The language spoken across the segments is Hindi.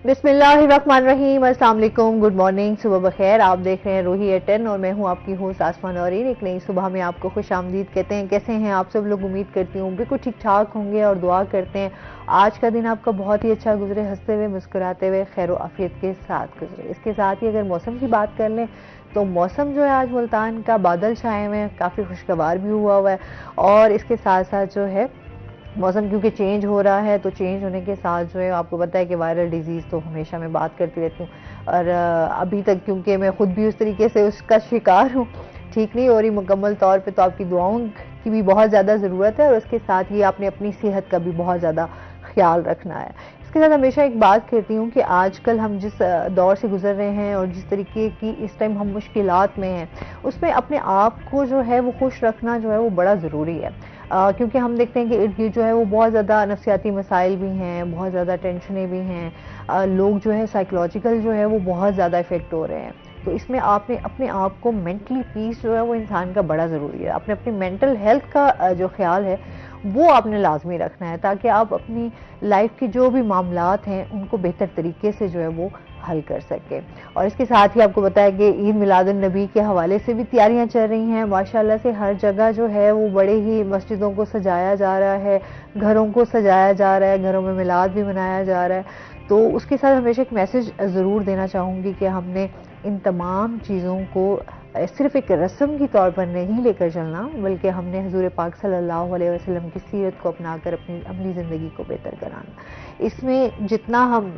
बिस्मिल्लाहिर्रहमानिर्रहीम, अस्सलाम वालेकुम, गुड मॉर्निंग, सुबह बखैर। आप देख रहे हैं रूही एटन और मैं हूं आपकी होस्ट आसमान नौरीन। एक नई सुबह में आपको खुश आमदीद कहते हैं। कैसे हैं आप सब लोग? उम्मीद करती हूँ बिल्कुल ठीक ठाक होंगे और दुआ करते हैं आज का दिन आपका बहुत ही अच्छा गुजरे, हंसते हुए मुस्कुराते हुए खैर आफियत के साथ गुजरे। इसके साथ ही अगर मौसम की बात कर लें तो मौसम जो है आज मुल्तान का बादल छाए हुए हैं, काफ़ी खुशगवार भी हुआ है। और इसके साथ साथ जो है मौसम क्योंकि चेंज हो रहा है, तो चेंज होने के साथ जो है आपको पता है कि वायरल डिजीज़ तो हमेशा मैं बात करती रहती हूँ। और अभी तक क्योंकि मैं खुद भी उस तरीके से उसका शिकार हूँ, ठीक नहीं हो रही मुकम्मल तौर पे, तो आपकी दुआओं की भी बहुत ज़्यादा ज़रूरत है और उसके साथ ही आपने अपनी सेहत का भी बहुत ज़्यादा ख्याल रखना है। इसके साथ हमेशा एक बात कहती हूँ कि आजकल हम जिस दौर से गुजर रहे हैं और जिस तरीके की इस टाइम हम मुश्किलात में हैं, उसमें अपने आप को जो है वो खुश रखना जो है वो बड़ा ज़रूरी है। क्योंकि हम देखते हैं कि इर्द गिर्द जो है वो बहुत ज़्यादा नफ्सियाती मसाइल भी हैं, बहुत ज़्यादा टेंशनें भी हैं, लोग जो है साइकोलॉजिकल जो है वो बहुत ज़्यादा इफेक्ट हो रहे हैं। तो इसमें आपने अपने आप को मेंटली पीस जो है वो इंसान का बड़ा ज़रूरी है। आपने अपनी मेंटल हेल्थ का जो ख्याल है वो आपने लाजमी रखना है, ताकि आप अपनी लाइफ के जो भी मामलात हैं उनको बेहतर तरीके से जो है वो हल कर सके। और इसके साथ ही आपको बताया कि ईद मिलादुन नबी के हवाले से भी तैयारियां चल रही हैं। माशाल्लाह से हर जगह जो है वो बड़े ही मस्जिदों को सजाया जा रहा है, घरों को सजाया जा रहा है, घरों में मिलाद भी मनाया जा रहा है। तो उसके साथ हमेशा एक मैसेज ज़रूर देना चाहूँगी कि हमने इन तमाम चीज़ों को सिर्फ एक रस्म की तौर पर नहीं लेकर चलना, बल्कि हमने हुजूर पाक सल्लल्लाहु अलैहि वसल्लम की सीरत को अपनाकर अपनी अमली ज़िंदगी को बेहतर कराना। इसमें जितना हम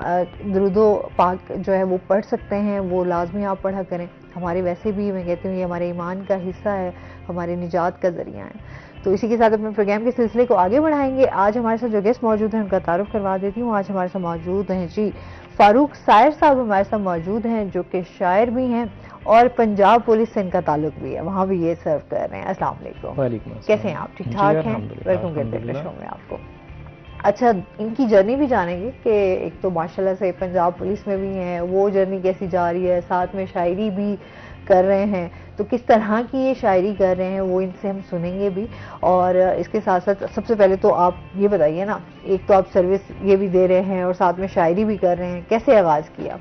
दुरूदो पाक जो है वो पढ़ सकते हैं वो लाजमी आप पढ़ा करें। हमारे वैसे भी मैं कहती हूँ ये हमारे ईमान का हिस्सा है, हमारे निजात का ज़रिया है। तो इसी के साथ अपने प्रोग्राम के सिलसिले को आगे बढ़ाएंगे। आज हमारे साथ जो गेस्ट मौजूद हैं उनका तारुफ करवा देती हूँ। आज हमारे साथ मौजूद हैं जी फारूक सायर साहब, हमारे साथ मौजूद हैं जो कि शायर भी हैं और पंजाब पुलिस से इनका ताल्लुक भी है, वहाँ भी ये सर्व कर रहे हैं। अस्सलाम वालेकुम, कैसे हैं आप? ठीक ठाक हैं? वेलकम करते हैं शो में आपको। अच्छा, इनकी जर्नी भी जानेंगे कि एक तो माशाल्लाह से पंजाब पुलिस में भी हैं, वो जर्नी कैसी जा रही है, साथ में शायरी भी कर रहे हैं, तो किस तरह की ये शायरी कर रहे हैं वो इनसे हम सुनेंगे भी। और इसके साथ साथ सबसे पहले तो आप ये बताइए ना, एक तो आप सर्विस ये भी दे रहे हैं और साथ में शायरी भी कर रहे हैं, कैसे आगाज़ किया?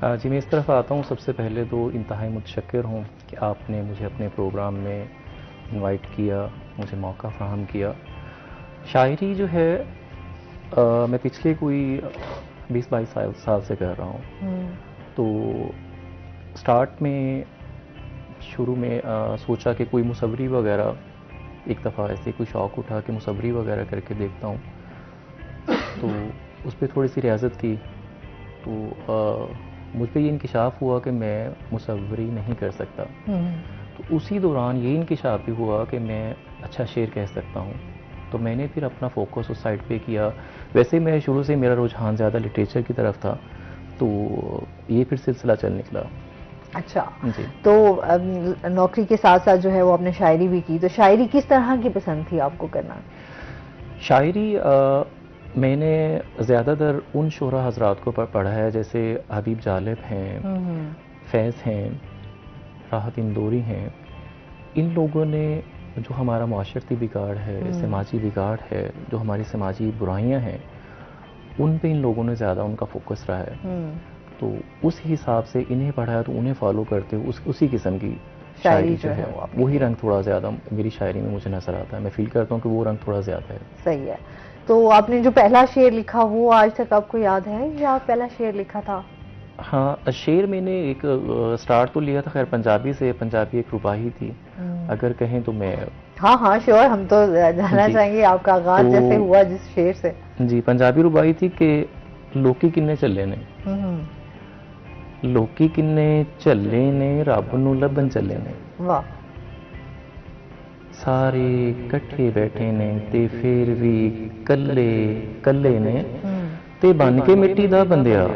जी, मैं इस तरफ आता हूँ। सबसे पहले तो इंतहाई मुतशक्किर हूँ कि आपने मुझे अपने प्रोग्राम में इनवाइट किया, मुझे मौका फ़राहम किया। शायरी जो है मैं पिछले कोई 20-22 साल से कर रहा हूँ। तो स्टार्ट में शुरू में सोचा कि कोई मुसव्वरी वगैरह, एक दफ़ा ऐसे कोई शौक़ उठा कि मुसव्वरी वगैरह करके देखता हूँ, तो उस पर थोड़ी सी रियाज़त की। तो मुझ पे ये इंकिशाफ हुआ कि मैं मुसव्वरी नहीं कर सकता। तो उसी दौरान ये इंकिशाफ भी हुआ कि मैं अच्छा शेर कह सकता हूँ। तो मैंने फिर अपना फोकस उस साइड पे किया। वैसे मैं शुरू से मेरा रुझान ज़्यादा लिटरेचर की तरफ था, तो ये फिर सिलसिला चल निकला। अच्छा जी। तो नौकरी के साथ साथ जो है वो आपने शायरी भी की, तो शायरी किस तरह की पसंद थी आपको करना? शायरी मैंने ज़्यादातर उन शोरा हजरात को पढ़ा है, जैसे हबीब जालिब हैं, फैज़ हैं, राहत इंदौरी हैं। इन लोगों ने जो हमारा माशरती बिगाड़ है, समाजी बिगाड़ है, जो हमारी समाजी बुराइयां हैं, उन पे इन लोगों ने ज़्यादा उनका फोकस रहा है। तो उस हिसाब से इन्हें पढ़ा है, तो उन्हें फॉलो करते हुए उसी किस्म की शायरी जो है वही रंग थोड़ा ज़्यादा मेरी शायरी में मुझे नज़र आता है। मैं फील करता हूँ कि वो रंग थोड़ा ज़्यादा है। सही है। तो आपने जो पहला शेर लिखा वो आज तक आपको याद है या पहला शेर लिखा था? हाँ, शेर मैंने एक स्टार्ट तो लिया था खैर पंजाबी से। पंजाबी एक रुबाही थी, अगर कहें तो मैं। हाँ हाँ श्योर, हम तो जानना चाहेंगे आपका आगाज जैसे हुआ जिस शेर से। जी, पंजाबी रुबाही थी कि लोकी किन्ने चले ने, लोकी किन्ने चले ने, रब नूं लभन चले ने। वाह। सारे कट्ठे बैठे ने ते फिर भी कल्ले कल्ले ने, ते बन के मिट्टी दा बंदिया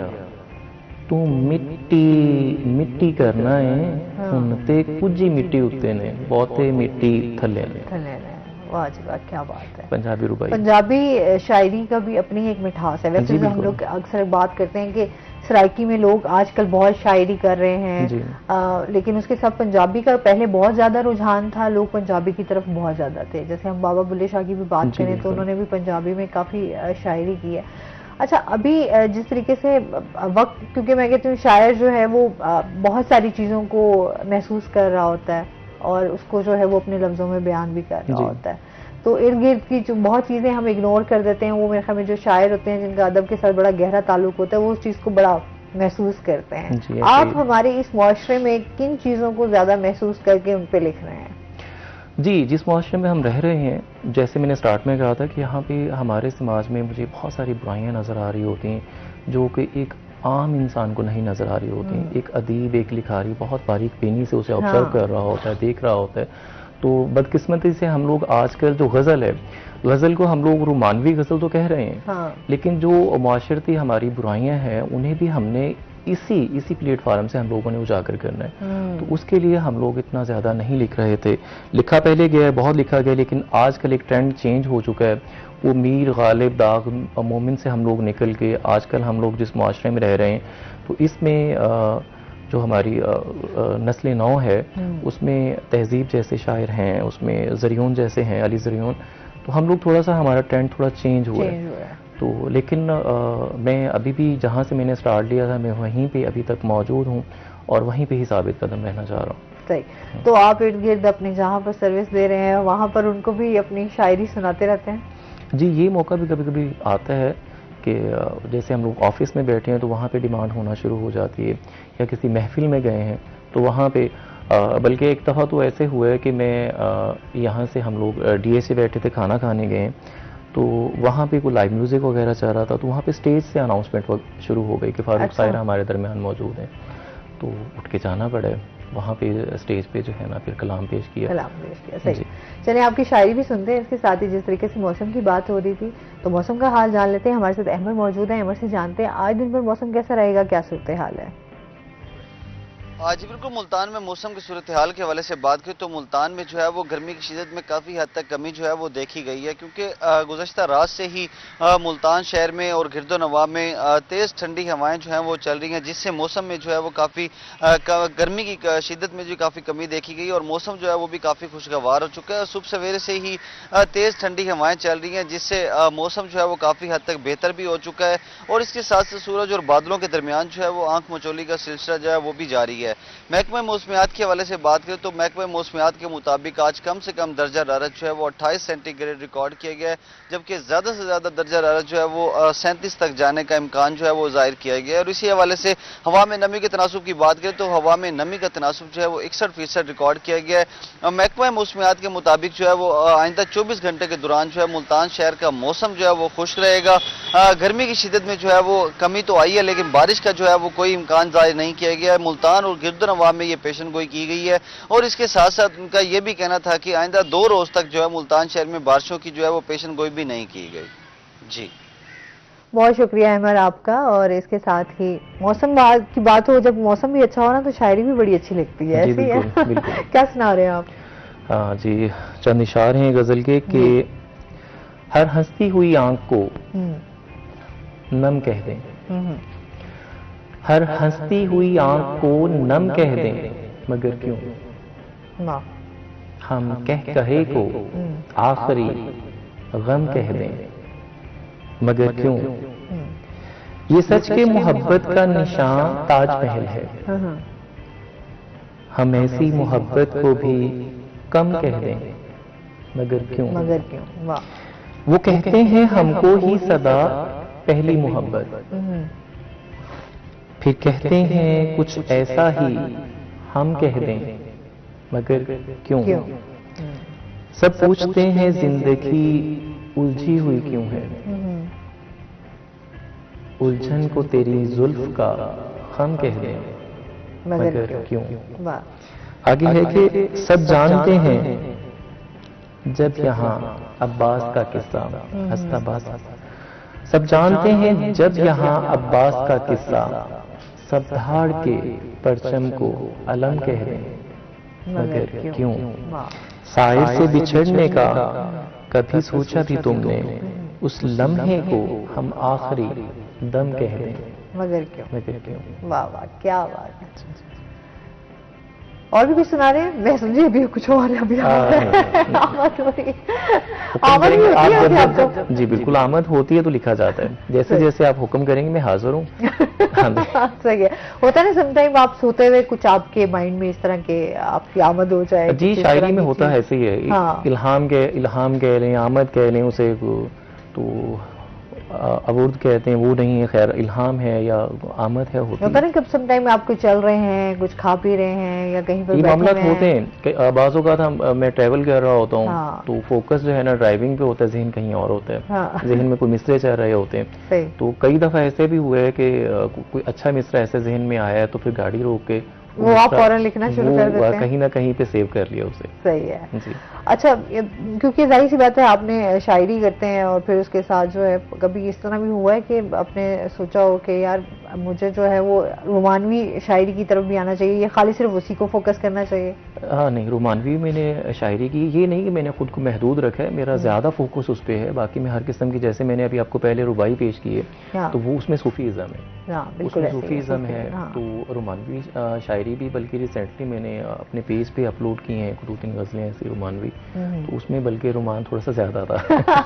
तू मिट्टी मिट्टी करना है हुण ते कुछ ही मिट्टी उत्ते ने, बहुते मिट्टी थल्ले ने। वाह जी वाह, क्या बात है। पंजाबी रुबाई, पंजाबी शायरी का भी अपनी एक मिठास है। वैसे हम लोग अक्सर बात करते हैं कि सराइकी में लोग आजकल बहुत शायरी कर रहे हैं, लेकिन उसके साथ पंजाबी का पहले बहुत ज्यादा रुझान था, लोग पंजाबी की तरफ बहुत ज्यादा थे। जैसे हम बाबा बुल्ले शाह की भी बात करें तो उन्होंने भी पंजाबी में काफी शायरी की है। अच्छा, अभी जिस तरीके से वक्त, क्योंकि मैं कहती हूँ शायर जो है वो बहुत सारी चीज़ों को महसूस कर रहा होता है और उसको जो है वो अपने लफ्ज़ों में बयान भी कर रहा जी होता है, तो इर्द गिर्द की जो बहुत चीज़ें हम इग्नोर कर देते हैं, वो मेरे ख्याल में जो शायर होते हैं जिनका अदब के साथ बड़ा गहरा ताल्लुक होता है, वो उस चीज़ को बड़ा महसूस करते हैं। जी, ऐसे आप ही। हमारे इस मुआशरे में किन चीज़ों को ज़्यादा महसूस करके उन पे लिख रहे हैं? जी, जिस मुआशरे में हम रह रहे हैं, जैसे मैंने स्टार्ट में कहा था कि यहाँ पे हमारे समाज में मुझे बहुत सारी बुराइयाँ नज़र आ रही होती हैं, जो कि एक आम इंसान को नहीं नज़र आ रही होती हैं। एक अदीब, एक लिखारी बहुत बारीक बीनी से उसे ऑब्ज़र्व हाँ। कर रहा होता है, देख रहा होता है। तो बदकिस्मती से हम लोग आजकल जो गज़ल है, गज़ल को हम लोग रोमानवी गज़ल तो कह रहे हैं, हाँ। लेकिन जो माशरती हमारी बुराइयाँ हैं, उन्हें भी हमने इसी प्लेटफार्म से हम लोगों ने उजागर करना है। तो उसके लिए हम लोग इतना ज़्यादा नहीं लिख रहे थे। लिखा पहले गया है, बहुत लिखा गया, लेकिन आजकल एक ट्रेंड चेंज हो चुका है। वो मीर, गालिब, दाग, मोमिन से हम लोग निकल के आजकल हम लोग जिस मुआशरे में रह रहे हैं, तो इसमें जो हमारी नस्ल नौ है, उसमें तहज़ीब जैसे शायर हैं, उसमें ज़रियून जैसे हैं, अली ज़रियून, तो हम लोग थोड़ा सा हमारा ट्रेंड थोड़ा चेंज हुआ है। तो लेकिन मैं अभी भी जहाँ से मैंने स्टार्ट लिया था, मैं वहीं पे अभी तक मौजूद हूँ और वहीं पे ही साबित कदम रहना चाह रहा हूँ। सही। तो आप इर्द गिर्द अपने जहाँ पर सर्विस दे रहे हैं वहाँ पर उनको भी अपनी शायरी सुनाते रहते हैं? जी, ये मौका भी कभी कभी आता है कि जैसे हम लोग ऑफिस में बैठे हैं तो वहाँ पे डिमांड होना शुरू हो जाती है, या किसी महफिल में गए हैं तो वहाँ पे बल्कि एक दफ़ा तो ऐसे हुआ है कि मैं यहाँ से हम लोग डीए से बैठे थे, खाना खाने गए, तो वहाँ पे कोई लाइव म्यूज़िक वगैरह चल रहा था, तो वहाँ पे स्टेज से अनाउंसमेंट शुरू हो गई कि फारूक अच्छा। सायरा हमारे दरमियान मौजूद हैं। तो उठ के जाना पड़ा, वहाँ पे स्टेज पे जो है ना फिर कलाम पेश किया। सही। चलिए, आपकी शायरी भी सुनते हैं, इसके साथ ही जिस तरीके से मौसम की बात हो रही थी, तो मौसम का हाल जान लेते हैं। हमारे साथ अहमद मौजूद है, अहमद से जानते हैं आज दिन भर मौसम कैसा रहेगा, क्या सूरत हाल है? जी बिल्कुल, मुल्तान में मौसम की सूरत हाल के हवाले से बात करें तो मुल्तान में जो है वो गर्मी की शिदत में काफ़ी हद तक कमी जो है वो देखी गई है, क्योंकि गुज़श्ता रात से ही मुल्तान शहर में और गिरदोनवा में तेज़ ठंडी हवाएं जो हैं वो चल रही हैं, जिससे मौसम में जो है वो काफ़ी गर्मी की शिदत में जो काफ़ी कमी देखी गई और मौसम जो है वो भी काफ़ी खुशगवार हो चुका है। सुबह सवेरे से ही तेज़ ठंडी हवाएँ चल रही हैं, जिससे मौसम जो है वो काफ़ी हद तक बेहतर भी हो चुका है और इसके साथ साथ सूरज और बादलों के दरमियान जो है वो आंख मचोली का सिलसिला जो है वो भी जारी है। महकमा मौसमियात के हवाले से बात करें तो महकमा मौसमियात के मुताबिक आज कम से कम दर्जा हरारत जो है वो 28 सेंटीग्रेड रिकॉर्ड किया गया है, जबकि ज़्यादा से ज़्यादा दर्जा हरारत जो है वो 37 तक जाने का इम्कान जो है वो जाहिर किया गया है। और इसी हवाले से हवा में नमी के तनासुब की बात करें तो हवा में नमी का तनासुब जो है वो 61% रिकॉर्ड किया गया है। महकमा मौसमियात के मुताबिक जो है वो आइंदा 24 घंटे के दौरान जो है मुल्तान शहर का मौसम जो है वो खुश्क रहेगा। गर्मी की शिदत में जो है वो कमी तो आई है, लेकिन बारिश का जो है वो कोई इम्कान जाहिर नहीं किया गया है। मुल्तान और गिरदोनवा में ये पेशन गोई की गई है और इसके साथ साथ उनका ये भी कहना था कि आइंदा 2 रोज तक जो है मुल्तान शहर में बारिशों की जो है वो पेशन गोई भी नहीं की गई। जी, बहुत शुक्रिया अहमद आपका। और इसके साथ ही मौसम की बात हो, जब मौसम भी अच्छा हो ना तो शायरी भी बड़ी अच्छी लगती है, ऐसी है? बिल्कुल। क्या सुना रहे हैं आप? हाँ जी, चंद इशार हैं गजल के कि हर हंसती हुई आंख को नम कह दें, हर हंसती हुई आंख को नम कह दें, मगर क्यों हम कहे को आखिरी गम कह दें, मगर क्यों ये सच के मोहब्बत का निशान ताजमहल है, हम ऐसी मोहब्बत को भी कम कह दें, मगर क्यों वाह। वो कहते हैं हमको ही सदा पहली मोहब्बत, फिर कहते हैं कुछ ऐसा ही हम कह दें, मगर क्यों सब पूछते हैं जिंदगी उलझी हुई क्यों है, उलझन को तेरी जुल्फ का हम कह दें, मगर क्यों। आगे है कि सब जानते हैं जब यहाँ अब्बास का किस्सा, हस्ताबास, सब जानते हैं जब यहाँ अब्बास का किस्सा, सब धाड़ के परचम को अलम कह दें, मगर क्यों शायर से बिछड़ने का कभी सोचा भी तुमने, उस लम्हे को हम आखिरी दम कह दें, मगर क्यों। मगर क्यों। वाह वाह, क्या बात है। और भी कुछ सुना रहे हैं? मैं समझी अभी कुछ और है, अभी आमद हो रही है। आमद भी होती है वैसे आपको? जी बिल्कुल, आमद होती है तो लिखा जाता है, जैसे जैसे आप हुक्म करेंगे मैं हाजिर हूँ। हाँ जी। सही है। होता है ना समटाइम आप सोते हुए कुछ आपके माइंड में इस तरह के आपकी आमद हो जाए? जी कुछ इस शायरी तरह में की होता चीज? है, ऐसे ही है। हाँ। इल्हाम कह लें, आमद कह लें उसे, तो अवुर्द कहते हैं, वो नहीं है, खैर इल्हाम है या आमद है, होती होता है। ना कब समटाइम आप कुछ चल रहे हैं, कुछ खा पी रहे हैं या कहीं पर ये बैठे मामला हुए होते हैं। हैं, बाज़ों का था, मैं ट्रैवल कर रहा होता हूँ, हाँ। तो फोकस जो है ना ड्राइविंग पे होता है, जहन कहीं और होता है। हाँ। जहन में कोई मिसरे चल रहे होते हैं। सही। तो कई दफ़ा ऐसे भी हुआ है कि कोई अच्छा मिसरा ऐसे जहन में आया है, तो फिर गाड़ी रोक के वो आप मिसरा- फौरन लिखना शुरू कर देते हैं? कहीं ना कहीं पे सेव कर लिया उसे। सही है। जी। अच्छा, क्योंकि जाहिर सी बात है आपने शायरी करते हैं और फिर उसके साथ जो है कभी इस तरह भी हुआ है कि आपने सोचा हो कि यार मुझे जो है वो रोमानवी शायरी की तरफ भी आना चाहिए या खाली सिर्फ उसी को फोकस करना चाहिए? हाँ नहीं, रोमानवी मैंने शायरी की, ये नहीं कि मैंने खुद को महदूद रखा है, मेरा ज़्यादा फोकस उस पर है। बाकी मैं हर किस्म की, जैसे मैंने अभी आपको पहले रुबाई पेश की है, हाँ। तो वो उसमें सूफीज़म है। हाँ बिल्कुल उसमें ऐसे ही सूफीज़म सूफी, है। हाँ। तो रोमानवी शायरी भी बल्कि रिसेंटली मैंने अपने पेज पे अपलोड की हैं, 2-3 गज़लें ऐसी रोमानवी, तो उसमें बल्कि रोमान थोड़ा सा ज़्यादा था।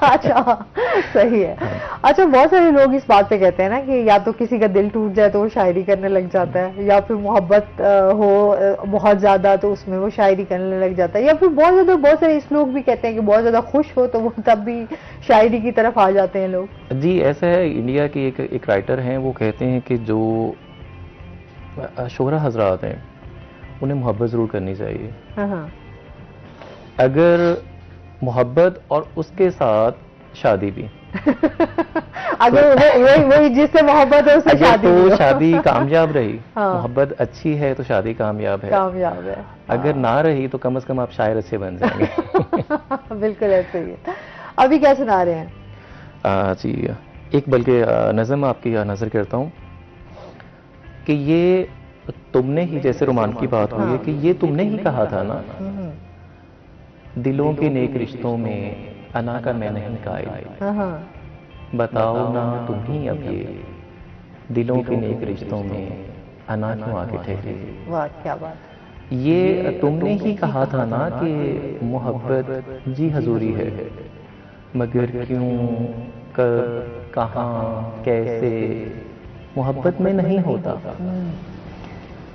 अच्छा, सही है। अच्छा, बहुत सारे लोग इस बात पे कहते हैं ना कि या तो किसी का दिल टूट जाए तो वो शायरी करने लग जाता है, या फिर मोहब्बत हो बहुत ज्यादा तो उसमें वो शायरी करने लग जाता है, या फिर बहुत सारे इस लोग भी कहते हैं कि बहुत ज्यादा खुश हो तो वो तब भी शायरी की तरफ आ जाते हैं लोग। जी ऐसा है, इंडिया के एक राइटर हैं, वो कहते हैं कि जो शोहरा हजरात हैं उन्हें मोहब्बत ज़रूर करनी चाहिए। हाँ हाँ। अगर मोहब्बत और उसके साथ शादी भी, अगर वही जिससे मोहब्बत है उससे अगर शादी भी तो हो। शादी कामयाब रही, हाँ। मोहब्बत अच्छी है तो शादी कामयाब है, कामयाब है। अगर ना रही तो कम से कम आप शायर अच्छे बन जाएंगे। बिल्कुल ऐसे ही है। अभी क्या सुना रहे हैं? जी एक बल्कि नज़म आपकी नज़र करता हूँ कि ये तुमने ही, जैसे रोमान की बात हुई है, कि ये तुमने ही कहा था ना, दिलों के नेक रिश्तों में अना का मैं नहीं कायल, हाँ हाँ। बताओ ना तुम ही अब ये दिलों के नेक रिश्तों में अना क्यों आके ठहरी। वाह क्या बात। ये तुमने ही कहा था ना कि मोहब्बत जी हजूरी है, मगर क्यों, कब, कहाँ, कैसे मोहब्बत में नहीं होता,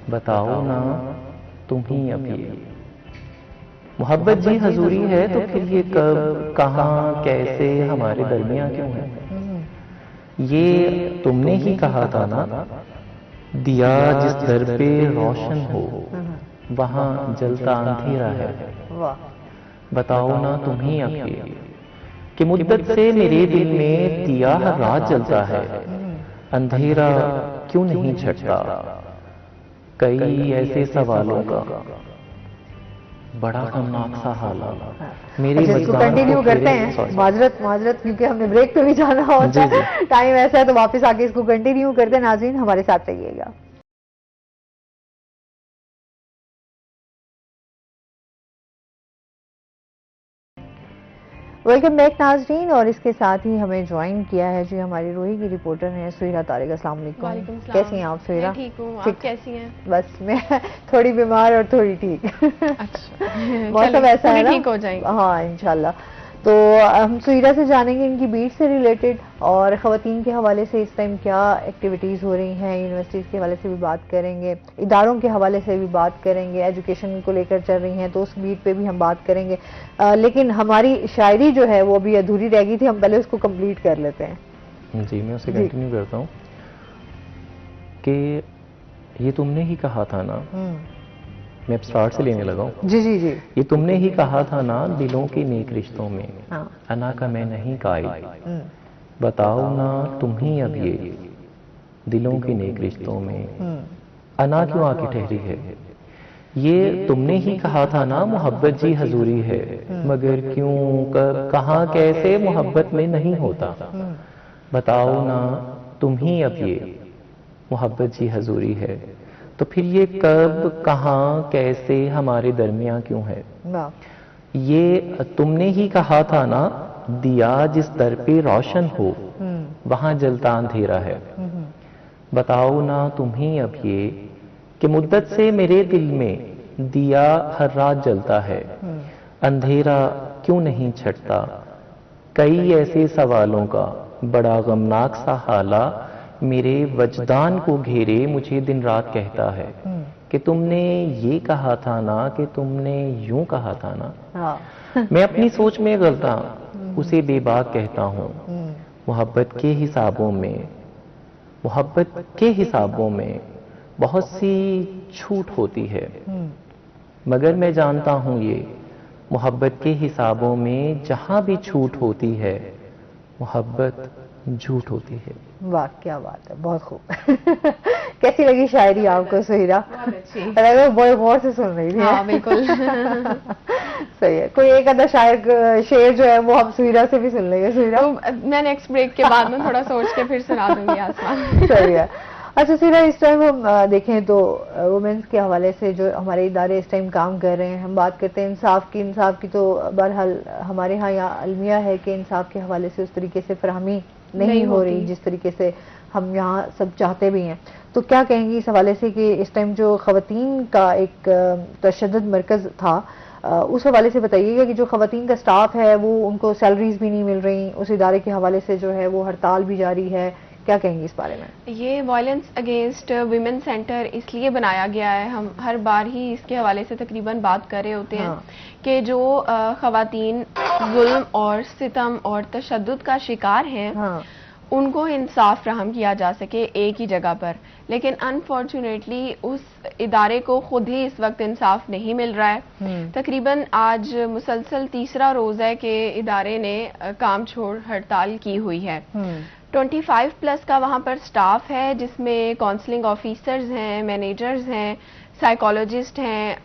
बताओ ना तुम ही अब ये मोहब्बत जी हजूरी है, तो फिर ये कब, कहाँ, कैसे हमारे दरमियां क्यों है। ये तुमने ही कहा था ना, दिया जिस दर पे रोशन हो वहां जलता अंधेरा है, वाह। बताओ ना तुम ही अब ये कि मुद्दत से मेरे दिल में दिया हर रात जलता है, अंधेरा क्यों नहीं छटता, कई ऐसे सवालों का बड़ा गमनाक सा हाल मेरे अच्छा, इसको मजदार कंटिन्यू को करते फेरे- हैं। sorry, माजरत क्योंकि हमने ब्रेक पे भी जाना होता जी, है, टाइम ऐसा है, तो वापस आके इसको कंटिन्यू करते हैं। नाज़रीन हमारे साथ रहिएगा। वेलकम बैक नाजरीन, और इसके साथ ही हमें ज्वाइन किया है जी हमारी रोही की रिपोर्टर हैं सुहेरा तारिक। अस्सलाम वालेकुम। वालेकुम सलाम। कैसी हैं आप सुहेरा? मैं ठीक हूँ, ठीक। आप कैसी हैं? बस मैं थोड़ी बीमार और थोड़ी ठीक। अच्छा। मौसम चलिए, ऐसा है पूरी ना, ठीक हो जाएंगी। हाँ इंशाल्लाह। तो हम सुहेरा से जानेंगे इनकी बीट से रिलेटेड और ख़वातीन के हवाले से इस टाइम क्या एक्टिविटीज़ हो रही हैं, यूनिवर्सिटीज़ के हवाले से भी बात करेंगे, इदारों के हवाले से भी बात करेंगे, एजुकेशन को लेकर चल रही हैं तो उस बीट पे भी हम बात करेंगे। लेकिन हमारी शायरी जो है वो अभी अधूरी रह गई थी, हम पहले उसको कंप्लीट कर लेते हैं। जी मैं उसे जी। कंटिन्यू करता हूँ कि ये तुमने ही कहा था ना, मैं अब स्टार्ट से लेने लगा हूँ। जी जी जी। ये तुमने ही कहा था ना, दिलों के नेक रिश्तों में हाँ। अना का मैं नहीं कायल, हम्म, बताओ ना तुम ही अब ये दिलों के नेक रिश्तों में हम्म, अना क्यों आके ठहरी है। ये तुमने ही कहा था ना, मोहब्बत जी हजूरी है, मगर क्यों, कब, कहाँ, कैसे मोहब्बत में नहीं होता, बताओ ना तुम ही अब ये मोहब्बत जी हजूरी है, तो फिर ये कब, कहाँ, कैसे हमारे दरमियां क्यों है। वाह। ये तुमने ही कहा था ना, दिया जिस दर पे रोशन हो वहां जलता अंधेरा है, बताओ ना तुम ही अब ये कि मुद्दत से मेरे दिल में दिया हर रात जलता है, अंधेरा क्यों नहीं छटता। कई ऐसे सवालों का बड़ा गमनाक सा हाला मेरे वजदान को घेरे मुझे दिन रात कहता है कि तुमने ये कहा था ना, कि तुमने यूं कहा था ना। हाँ। मैं अपनी सोच में गलता उसे बेबाक कहता हूँ। मोहब्बत के हिसाबों में, मोहब्बत के हिसाबों में बहुत सी छूट होती है, मगर मैं जानता हूँ ये मोहब्बत के हिसाबों में जहां भी छूट होती है, मोहब्बत झूठ होती है। वाह, क्या बात है, बहुत खूब। कैसी लगी शायरी आपको सुहिरा? बहुत अच्छी। अगर बड़े गौर से सुन रही थी। हाँ बिल्कुल। सही है। कोई एक आधा शायर शेर जो है वो हम सुहिरा से भी सुन लेंगे। सुहिरा, तो मैं नेक्स्ट ब्रेक के बाद में थोड़ा सोच के फिर सुना दूंगी आसमान। सही है। अच्छा सुहिरा, इस टाइम हम देखें तो वुमेन्स के हवाले से जो हमारे इदारे इस टाइम काम कर रहे हैं, हम बात करते हैं इंसाफ की तो बहरहाल हमारे यहाँ अलमिया है कि इंसाफ के हवाले से उस तरीके से फरहमी नहीं हो रही जिस तरीके से हम यहाँ सब चाहते भी हैं। तो क्या कहेंगी इस हवाले से कि इस टाइम जो खवातीन का एक तशद्दुद मरकज था, उस हवाले से बताइएगा कि जो खवातीन का स्टाफ है वो उनको सैलरीज भी नहीं मिल रही, उस इदारे के हवाले से जो है वो हड़ताल भी जारी है, क्या कहेंगी इस बारे में? ये वायलेंस अगेंस्ट वीमेन सेंटर इसलिए बनाया गया है, हम हर बार ही इसके हवाले से तकरीबन बात कर रहे होते हैं कि जो खवातीन जुल्म और सितम और तशद्दुद का शिकार हैं, उनको इंसाफ फराहम किया जा सके एक ही जगह पर। लेकिन अनफॉर्चुनेटली उस इदारे को खुद ही इस वक्त इंसाफ नहीं मिल रहा है। तकरीबन आज मुसलसल तीसरा रोज है कि इदारे ने काम छोड़ हड़ताल की हुई है। 25 प्लस का वहाँ पर स्टाफ है, जिसमें काउंसलिंग ऑफिसर्स हैं, मैनेजर्स हैं, साइकोलॉजिस्ट हैं,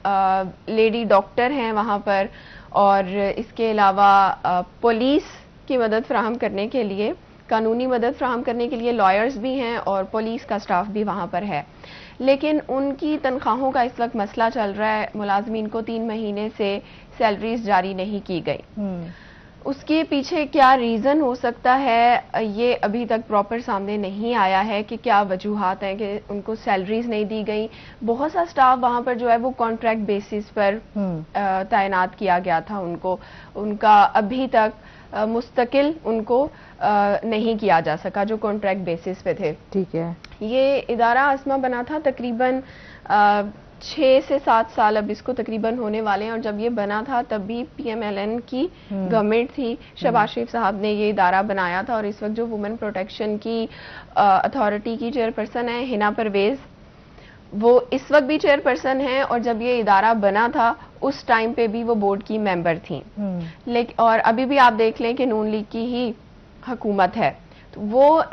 लेडी डॉक्टर हैं वहाँ पर, और इसके अलावा पुलिस की मदद फराहम करने के लिए, कानूनी मदद फराहम करने के लिए लॉयर्स भी हैं और पुलिस का स्टाफ भी वहाँ पर है। लेकिन उनकी तनख्वाहों का इस वक्त मसला चल रहा है। मुलाजमीन को 3 महीने से सैलरीज जारी नहीं की गई। उसके पीछे क्या रीज़न हो सकता है, ये अभी तक प्रॉपर सामने नहीं आया है कि क्या वजूहात हैं कि उनको सैलरीज नहीं दी गई। बहुत सा स्टाफ वहाँ पर जो है वो कॉन्ट्रैक्ट बेसिस पर तैनात किया गया था उनको, उनका अभी तक मुस्तकिल उनको नहीं किया जा सका जो कॉन्ट्रैक्ट बेसिस पे थे। ठीक है। ये इदारा आसमा बना था तकरीबन 6 से 7 साल अब इसको तकरीबन होने वाले हैं, और जब ये बना था तब भी PMLN की गवर्नमेंट थी। शहबाज शरीफ साहब ने ये इदारा बनाया था, और इस वक्त जो वुमेन प्रोटेक्शन की अथॉरिटी की चेयरपर्सन है हिना परवेज, वो इस वक्त भी चेयरपर्सन हैं, और जब ये इदारा बना था उस टाइम पे भी वो बोर्ड की मेंबर थी। लेकिन और अभी भी आप देख लें कि नून लीग की ही हुकूमत है। तो वो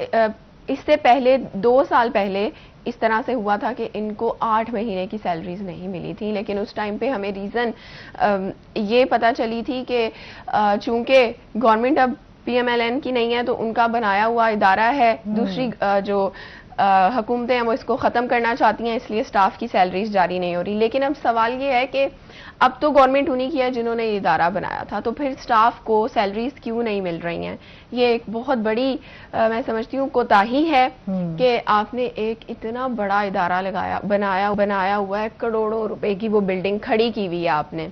इससे पहले 2 साल पहले इस तरह से हुआ था कि इनको 8 महीने की सैलरीज नहीं मिली थी। लेकिन उस टाइम पे हमें रीज़न ये पता चली थी कि चूंकि गवर्नमेंट अब PMLN की नहीं है तो उनका बनाया हुआ इदारा है, दूसरी जो हुकूमतें हैं वो इसको ख़त्म करना चाहती हैं, इसलिए स्टाफ की सैलरीज जारी नहीं हो रही। लेकिन अब सवाल ये है कि अब तो गवर्नमेंट उन्हीं की है जिन्होंने ये इदारा बनाया था, तो फिर स्टाफ को सैलरीज क्यों नहीं मिल रही हैं? ये एक बहुत बड़ी मैं समझती हूँ कोताही है कि आपने एक इतना बड़ा इदारा बनाया हुआ है, करोड़ों रुपए की वो बिल्डिंग खड़ी की हुई है आपने,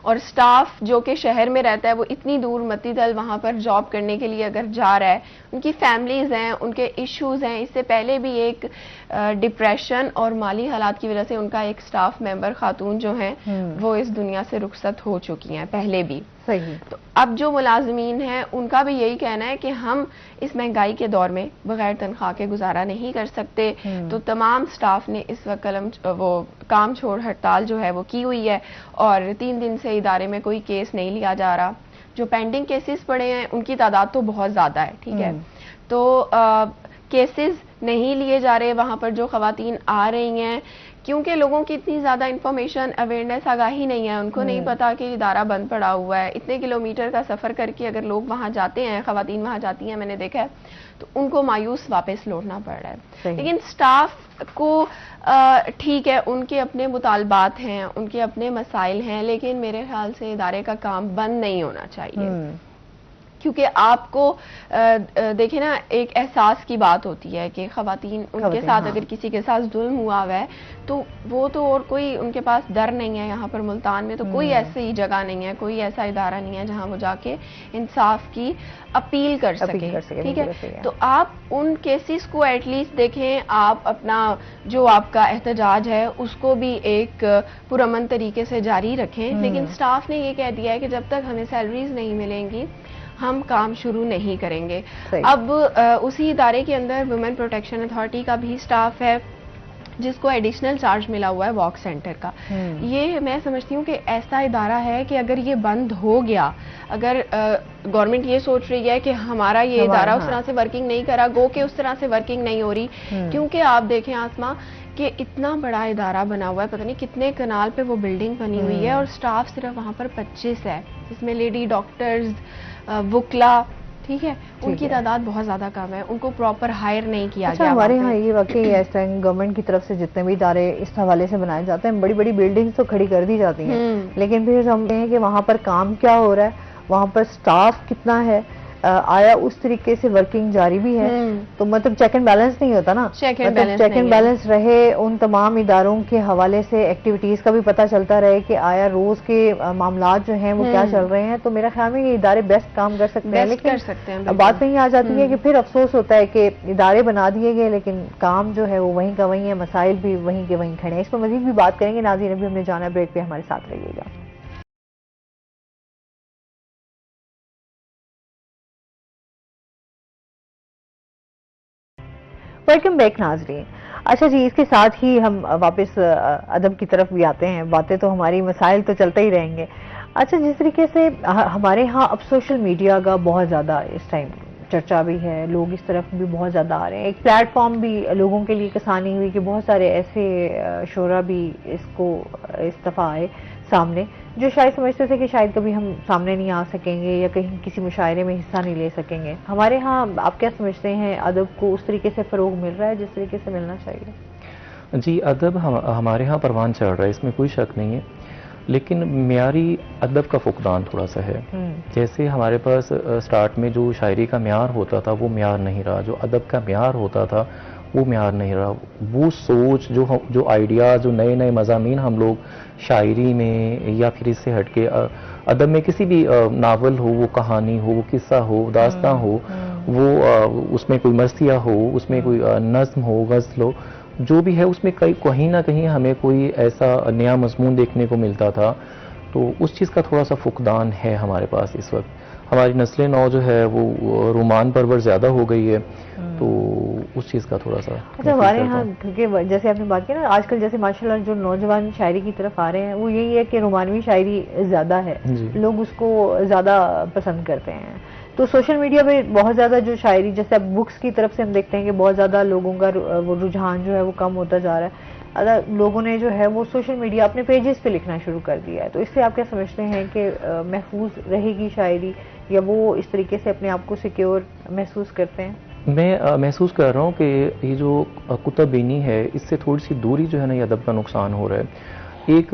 और स्टाफ जो कि शहर में रहता है वो इतनी दूर मतीदल वहाँ पर जॉब करने के लिए अगर जा रहा है, उनकी फैमिलीज हैं, उनके इश्यूज हैं। इससे पहले भी एक डिप्रेशन और माली हालात की वजह से उनका एक स्टाफ मेंबर खातून जो हैं वो इस दुनिया से रुखसत हो चुकी हैं पहले भी। सही। तो अब जो मुलाजमीन हैं उनका भी यही कहना है कि हम इस महंगाई के दौर में बगैर तनख्वाह के गुजारा नहीं कर सकते। तो तमाम स्टाफ ने इस वक्त वो काम छोड़ हड़ताल जो है वो की हुई है, और 3 दिन से इदारे में कोई केस नहीं लिया जा रहा। जो पेंडिंग केसेस पड़े हैं उनकी तादाद तो बहुत ज़्यादा है, ठीक है, तो केसेस नहीं लिए जा रहे वहाँ पर जो खवातीन आ रही हैं, क्योंकि लोगों की इतनी ज़्यादा इंफॉर्मेशन अवेयरनेस आगाही नहीं है, उनको नहीं पता कि इदारा बंद पड़ा हुआ है। इतने किलोमीटर का सफ़र करके अगर लोग वहाँ जाते हैं, खवातीन वहाँ जाती हैं, मैंने देखा है, तो उनको मायूस वापस लौटना पड़ रहा है। लेकिन स्टाफ को ठीक है, उनके अपने मुतालबात हैं, उनके अपने मसाइल हैं, लेकिन मेरे ख्याल से इदारे का काम बंद नहीं होना चाहिए, क्योंकि आपको देखे ना, एक एहसास की बात होती है कि खवातीन उनके साथ हाँ। अगर किसी के साथ जुल्म हुआ हुआ है तो वो तो, और कोई उनके पास डर नहीं है। यहाँ पर मुल्तान में तो कोई ऐसी जगह नहीं है, कोई ऐसा इदारा नहीं है जहाँ वो जाके इंसाफ की अपील कर सके, ठीक है। तो आप उन केसेस को एटलीस्ट देखें, आप अपना जो आपका एहतजाज है उसको भी एक पुरअमन तरीके से जारी रखें। लेकिन स्टाफ ने ये कह दिया है कि जब तक हमें सैलरीज नहीं मिलेंगी हम काम शुरू नहीं करेंगे। अब उसी इदारे के अंदर वुमेन प्रोटेक्शन अथॉरिटी का भी स्टाफ है जिसको एडिशनल चार्ज मिला हुआ है वॉक सेंटर का। ये मैं समझती हूँ कि ऐसा इदारा है कि अगर ये बंद हो गया, अगर गवर्नमेंट ये सोच रही है कि हमारा ये इदारा उस तरह से वर्किंग नहीं करा, गो के उस तरह से वर्किंग नहीं हो रही, क्योंकि आप देखें आसमा कि इतना बड़ा इदारा बना हुआ है, पता नहीं कितने कनाल पे वो बिल्डिंग बनी हुई है और स्टाफ सिर्फ वहाँ पर 25 है, जिसमें लेडी डॉक्टर्स, वुकला, ठीक है, उनकी तादाद बहुत ज्यादा कम है, उनको प्रॉपर हायर नहीं किया गया। हमारे यहाँ ये वाकई ऐसा है, गवर्नमेंट की तरफ से जितने भी इदारे इस हवाले से बनाए जाते हैं, बड़ी बड़ी बिल्डिंग्स तो खड़ी कर दी जाती हैं, लेकिन फिर हम कहें कि वहाँ पर काम क्या हो रहा है, वहाँ पर स्टाफ कितना है, आया उस तरीके से वर्किंग जारी भी है, तो मतलब चेक एंड बैलेंस नहीं होता ना। मतलब चेक एंड बैलेंस रहे, उन तमाम इदारों के हवाले से एक्टिविटीज का भी पता चलता रहे कि आया रोज के मामलात जो हैं वो क्या चल रहे हैं, तो मेरा ख्याल में ये इदारे बेस्ट काम कर सकते हैं। लेकिन बात कहीं आ जाती है कि फिर अफसोस होता है कि इदारे बना दिए गए लेकिन काम जो है वो वहीं का वहीं है, मसाइल भी वहीं के वहीं खड़े हैं। इस पर मजीद भी बात करेंगे। नाज़रीन, अभी हमने जाना ब्रेक पे, हमारे साथ रहिएगा। वेलकम बैक नाजरीन। अच्छा जी, इसके साथ ही हम वापस अदब की तरफ भी आते हैं। बातें तो हमारी, मसाइल तो चलते ही रहेंगे। अच्छा, जिस तरीके से हमारे यहाँ अब सोशल मीडिया का बहुत ज़्यादा इस टाइम चर्चा भी है, लोग इस तरफ भी बहुत ज़्यादा आ रहे हैं, एक प्लेटफॉर्म भी लोगों के लिए आसानी हुई कि बहुत सारे ऐसे शोरा भी इसको इस दफ़ा आए सामने जो शायद समझते थे कि शायद कभी हम सामने नहीं आ सकेंगे या कहीं किसी मुशायरे में हिस्सा नहीं ले सकेंगे। हमारे यहाँ आप क्या समझते हैं, अदब को उस तरीके से फ़रोग मिल रहा है जिस तरीके से मिलना चाहिए? जी, अदब हमारे यहाँ परवान चढ़ रहा है, इसमें कोई शक नहीं है, लेकिन म्यारी अदब का फुकदान थोड़ा सा है। जैसे हमारे पास स्टार्ट में जो शायरी का म्यार होता था वो म्यार नहीं रहा, जो अदब का म्यार होता था वो म्यार नहीं रहा। वो सोच, जो आइडिया, जो नए नए मज़ामीन हम लोग शायरी में या फिर इससे हटके अदब में, किसी भी नावल हो, वो कहानी हो, वो किस्सा हो, दास्तां हो, वो उसमें कोई मरसिया हो, उसमें कोई नज़्म हो, गज़ल हो, जो भी है उसमें कहीं ना कहीं हमें कोई ऐसा नया मजमून देखने को मिलता था। तो उस चीज़ का थोड़ा सा फुकदान है हमारे पास इस वक्त। हमारी नस्ल नौ जो है वो रोमान परवर ज़्यादा हो गई है, तो उस चीज़ का थोड़ा सा। अच्छा, हमारे यहाँ क्योंकि जैसे आपने बात की ना, आजकल जैसे माशाल्लाह जो नौजवान शायरी की तरफ आ रहे हैं वो यही है कि रोमानवी शायरी ज़्यादा है, लोग उसको ज़्यादा पसंद करते हैं। तो सोशल मीडिया पे बहुत ज़्यादा जो शायरी, जैसे अब बुक्स की तरफ से हम देखते हैं कि बहुत ज़्यादा लोगों का वो रुझान जो है वो कम होता जा रहा है। अगर लोगों ने जो है वो सोशल मीडिया अपने पेजेस पे लिखना शुरू कर दिया है, तो इससे आप क्या समझते हैं कि महफूज रहेगी शायरी, या वो इस तरीके से अपने आप को सिक्योर महसूस करते हैं? मैं महसूस कर रहा हूँ कि ये जो कुतुब-बीनी है, इससे थोड़ी सी दूरी जो है ना, ये अदब का नुकसान हो रहा है। एक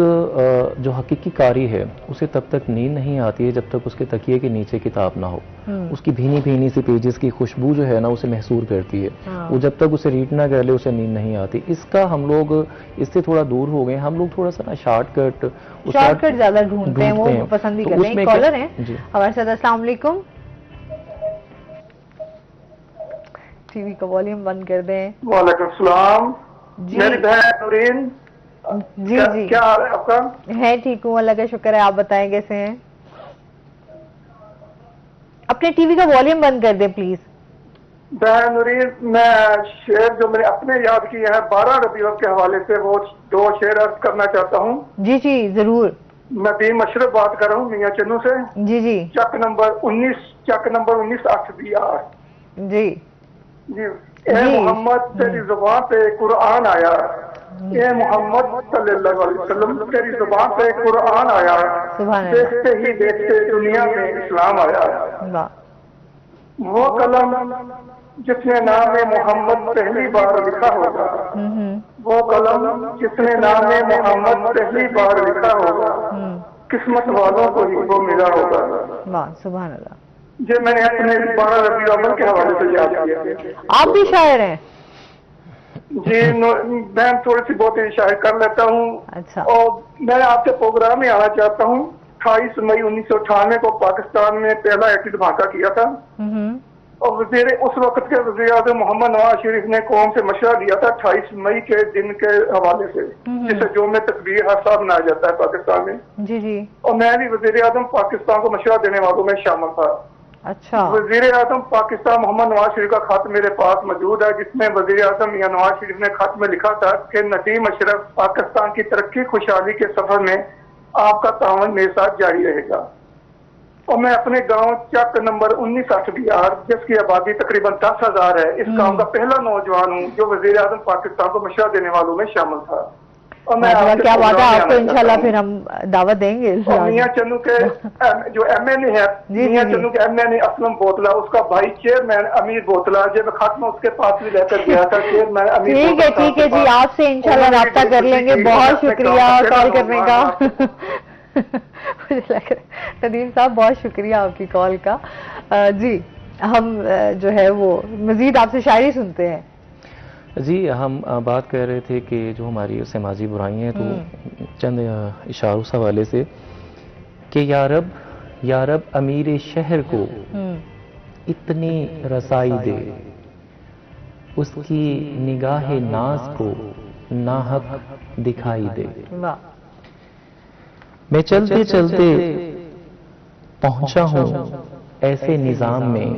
जो हकीकी कारी है उसे तब तक नींद नहीं आती है जब तक उसके तकिए के नीचे किताब ना हो। उसकी भीनी भीनी सी पेजेस की खुशबू जो है ना उसे महसूर करती है। वो जब तक उसे रीड ना कर ले उसे नींद नहीं आती। इसका हम लोग इससे थोड़ा दूर हो गए। हम लोग थोड़ा सा ना शॉर्टकट ज्यादा ढूंढते हैं, वो पसंद भी करते हैं। कॉलर है हमारे साथ। अस्सलाम वालेकुम। टीवी का वॉल्यूम बंद कर दें। वालेकुम सलाम। मेरी बहन नूरीन। जी जी, क्या हाल है आपका? है, ठीक हूँ, अल्लाह का शुक्र है। आप बताएं कैसे हैं? अपने टीवी का वॉल्यूम बंद कर दें प्लीज। बहन नूरीन, मैं शेर जो मैंने अपने याद किए हैं 12 रबीउल के हवाले से, वो 2 शेर अर्ज करना चाहता हूँ। जी जी जरूर। मैं बी मशरफ बात कर रहा हूँ मियाँ चन्नू से। जी जी। चक नंबर 19 8 BR। जी जी। ए मोहम्मद, तेरी जुबान पे कुरान आया। ए मोहम्मद सल्लल्लाहु अलैहि वसल्लम, तेरी जुबान पे कुरान आया। देखते ही देखते दुनिया में इस्लाम आया। वो कलम जिसने नाम मोहम्मद पहली बार लिखा होगा, वो कलम जिसने नाम मोहम्मद पहली बार लिखा होगा, किस्मत वालों को ही वो मिला होगा। वाह, सुभान अल्लाह। जो मैंने अपने 12 रबीउल अव्वल के हवाले से याद किया। आप भी शायर हैं? जी मैं थोड़ी सी बहुत ही शायर कर लेता हूँ। अच्छा। और मैं आपके प्रोग्राम में आना चाहता हूँ। 28 मई 1998 को पाकिस्तान में पहला एसिड धमाका किया था और उस वक्त के वज़ीर आज़म मोहम्मद नवाज शरीफ ने कौम से मशवरा दिया था 28 मई के दिन के हवाले से, जिसे जो में तकबीर हादसा बनाया जाता है पाकिस्तान में। जी जी। और मैं भी वज़ीर आज़म पाकिस्तान को मशवरा देने वालों में शामिल था। अच्छा। वज़ीर आज़म पाकिस्तान मोहम्मद नवाज शरीफ का खत मेरे पास मौजूद है, जिसमें वज़ीर आज़म मियां नवाज शरीफ ने खत में लिखा था कि नदीम अशरफ पाकिस्तान की तरक्की खुशहाली के सफर में आपका तावन मेरे साथ जारी रहेगा। और मैं अपने गांव चक नंबर 19 बिहार, जिसकी आबादी तकरीबन 10,000 है, इस गांव का पहला नौजवान हूँ जो वज़ीर आज़म पाकिस्तान को मशवरा देने वालों में शामिल था। और मैं क्या बात है, आपको इंशाल्लाह फिर हम दावत देंगे। मियां चन्नू के जो MNA है, मियां चन्नू के MNA असलम बोतला, उसका भाई चेयरमैन अमीर बोतला, जब खत में उसके पास भी लेकर गया था चेयरमैन अमीर। ठीक है जी, आपसे इंशाल्लाह राब्ता कर लेंगे। बहुत शुक्रिया कॉल करने का। मुझे लग रहा है नदीम साहब बहुत शुक्रिया आपकी कॉल का। जी हम जो है वो मजीद आपसे शायरी सुनते हैं। जी हम बात कर रहे थे कि जो हमारी समाजी बुराइयां हैं तो चंद इशारों से हवाले से कि या रब अमीर शहर को इतनी रसाई दे, उसकी निगाह नाज को नाहक दिखाई दे। वाह। मैं चलते चलते पहुंचा हूं ऐसे निजाम में,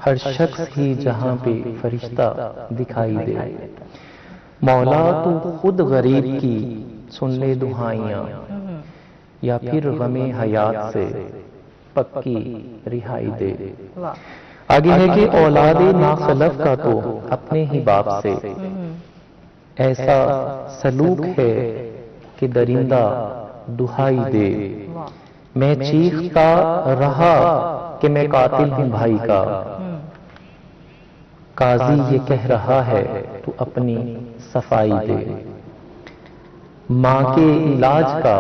हर शख्स ही जहां पे फरिश्ता दिखाई दे। मौला तू खुद गरीब की सुन ले दुहाइयां, या फिर गमे हयात से पक्की रिहाई दे। आगे है कि औलादे नाखलफ का तो अपने ही बाप से ऐसा सलूक है कि दरिंदा दुहाई दे। मैं चीखता रहा कि मैं कातिल हूं भाई का, काजी ये कह रहा है तू अपनी सफाई दे। माँ के इलाज का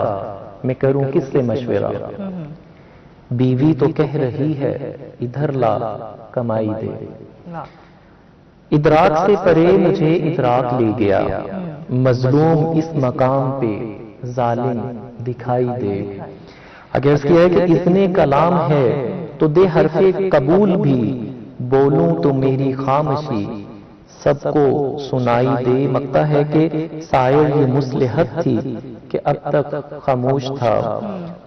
मैं करूं किससे मशवरा, बीवी तो कह रही है इधर ला कमाई दे। इदराक से परे मुझे इदराक ले गया, मजलूम इस मकाम पे जालिम दिखाई दे। अगर इसकी है कि इतने कलाम है तो दे हरफे कबूल भी, बोलूं तो मेरी खामोशी सबको सुनाई दे। मकता है कि शायद ये मुस्लिहत थी कि अब तक खामोश था,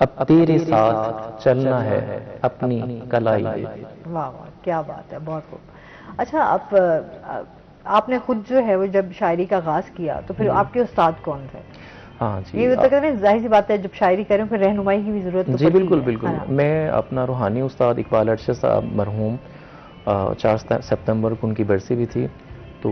अब तेरे साथ चलना है अपनी कलाई दे। वाह वाह, क्या बात है, बहुत खूब। अच्छा आपने खुद जो है वो जब शायरी का आगाज किया तो फिर आपके उस्ताद कौन थे? हाँ जी, ये जाहिर सी बात है जब शायरी करें फिर रहनुमाई की भी जरूरत तो जी बिल्कुल है। बिल्कुल। मैं अपना रूहानी उस्ताद इकबाल अरशद साहब मरहूम 4 सितंबर को उनकी बरसी भी थी, तो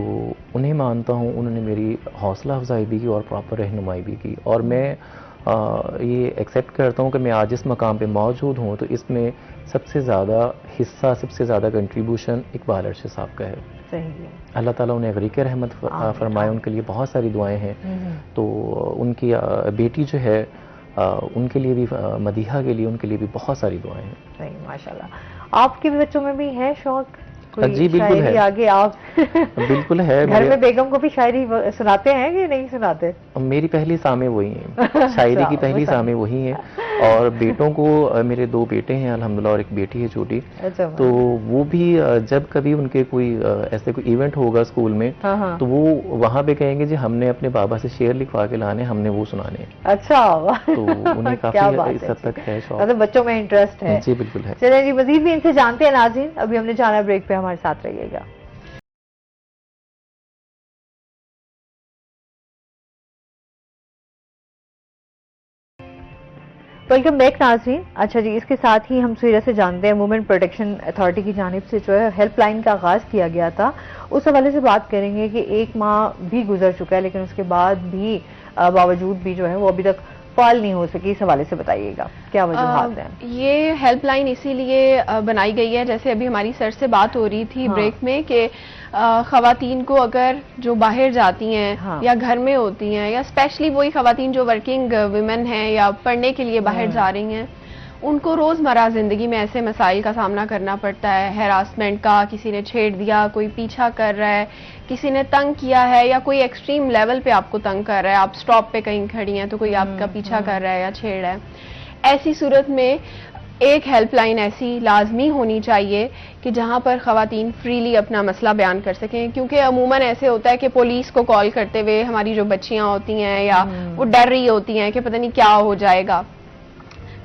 उन्हें मानता हूँ। उन्होंने मेरी हौसला अफजाई भी की और प्रॉपर रहनुमाई भी की, और मैं ये एक्सेप्ट करता हूँ कि मैं आज इस मकाम पे मौजूद हूँ तो इसमें सबसे ज़्यादा हिस्सा, सबसे ज़्यादा कंट्रीब्यूशन इकबाल अरशद साहब का है। सही है। अल्लाह ताला उन्हें गरीक़ रहमत फरमाए, उनके लिए बहुत सारी दुआएं हैं। तो उनकी बेटी जो है उनके लिए भी, मदीहा के लिए, उनके लिए भी बहुत सारी दुआएं हैं। सही, माशाल्लाह। आपके भी बच्चों में भी है शौक? जी बिल्कुल है। आगे आप बिल्कुल है। घर में बेगम को भी शायरी सुनाते हैं कि नहीं सुनाते? मेरी पहली सामे वही हैं, शायरी की पहली सामे वही हैं। और बेटों को, मेरे 2 बेटे हैं अल्हम्दुलिल्लाह और एक बेटी है छोटी। अच्छा। तो वो भी जब कभी उनके कोई ऐसे कोई इवेंट होगा स्कूल में, तो वो वहाँ पे कहेंगे जी हमने अपने बाबा से शेर लिखवा के लाने, हमने वो सुनाने। अच्छा। तो उन्हें काफी इस हद तक है शौक, मतलब बच्चों में इंटरेस्ट है। जी बिल्कुल है। चलिए जी, मजीद भी इनसे जानते हैं नाज़रीन। अभी हमने जाना ब्रेक पे, हमारे साथ रहिएगा। वेलकम बैक नाज़रीन। अच्छा जी, इसके साथ ही हम सूरत से जानते हैं वुमेन प्रोटेक्शन अथॉरिटी की जानिब से जो है हेल्पलाइन का आगाज़ किया गया था, उस हवाले से बात करेंगे कि 1 माह भी गुजर चुका है लेकिन उसके बाद भी बावजूद भी जो है वो अभी तक फाल नहीं हो सकी। इस हवाले से बताइएगा क्या वजूहात हैं? ये हेल्पलाइन इसीलिए बनाई गई है, जैसे अभी हमारी सर से बात हो रही थी ब्रेक में, कि खवातीन को अगर जो बाहर जाती हैं या घर में होती हैं, या स्पेशली वही खवातीन जो वर्किंग वुमेन हैं या पढ़ने के लिए बाहर जा रही हैं, उनको रोज़मर्रा ज़िंदगी में ऐसे मसाइल का सामना करना पड़ता है, हैरासमेंट का, किसी ने छेड़ दिया, कोई पीछा कर रहा है, किसी ने तंग किया है, या कोई एक्सट्रीम लेवल पे आपको तंग कर रहा है, आप स्टॉप पे कहीं खड़ी हैं तो कोई आपका पीछा कर रहा है या छेड़ रहा है। ऐसी सूरत में एक हेल्पलाइन ऐसी लाजमी होनी चाहिए कि जहां पर खवातीन फ्रीली अपना मसला बयान कर सकें, क्योंकि अमूमन ऐसे होता है कि पुलिस को कॉल करते हुए हमारी जो बच्चियां होती हैं या वो डर रही होती हैं कि पता नहीं क्या हो जाएगा।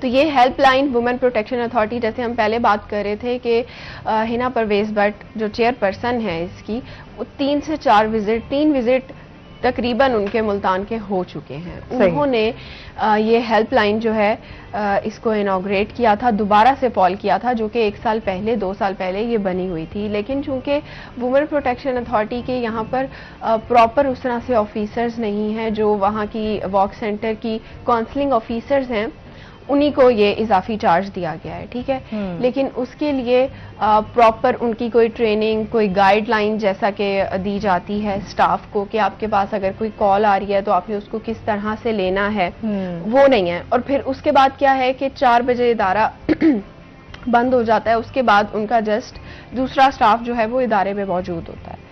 तो ये हेल्पलाइन वुमेन प्रोटेक्शन अथॉरिटी, जैसे हम पहले बात कर रहे थे कि हिना परवेज भट्ट जो चेयरपर्सन है इसकी, वो 3 से 4 विजिट, 3 विजिट तकरीबन उनके मुल्तान के हो चुके हैं। उन्होंने ये हेल्पलाइन जो है इसको इनॉग्रेट किया था, दोबारा से पॉल किया था, जो कि 1 साल पहले 2 साल पहले ये बनी हुई थी। लेकिन चूंकि वुमेन प्रोटेक्शन अथॉरिटी के यहाँ पर प्रॉपर उस तरह से ऑफिसर्स नहीं हैं जो वहाँ की वॉक सेंटर की काउंसलिंग ऑफिसर्स हैं, उन्हीं को ये इजाफी चार्ज दिया गया है, ठीक है। लेकिन उसके लिए प्रॉपर उनकी कोई ट्रेनिंग, कोई गाइडलाइन जैसा कि दी जाती है स्टाफ को कि आपके पास अगर कोई कॉल आ रही है तो आपने उसको किस तरह से लेना है, वो नहीं है। और फिर उसके बाद क्या है कि 4 बजे इदारा बंद हो जाता है, उसके बाद उनका जस्ट दूसरा स्टाफ जो है वो इदारे में मौजूद होता है।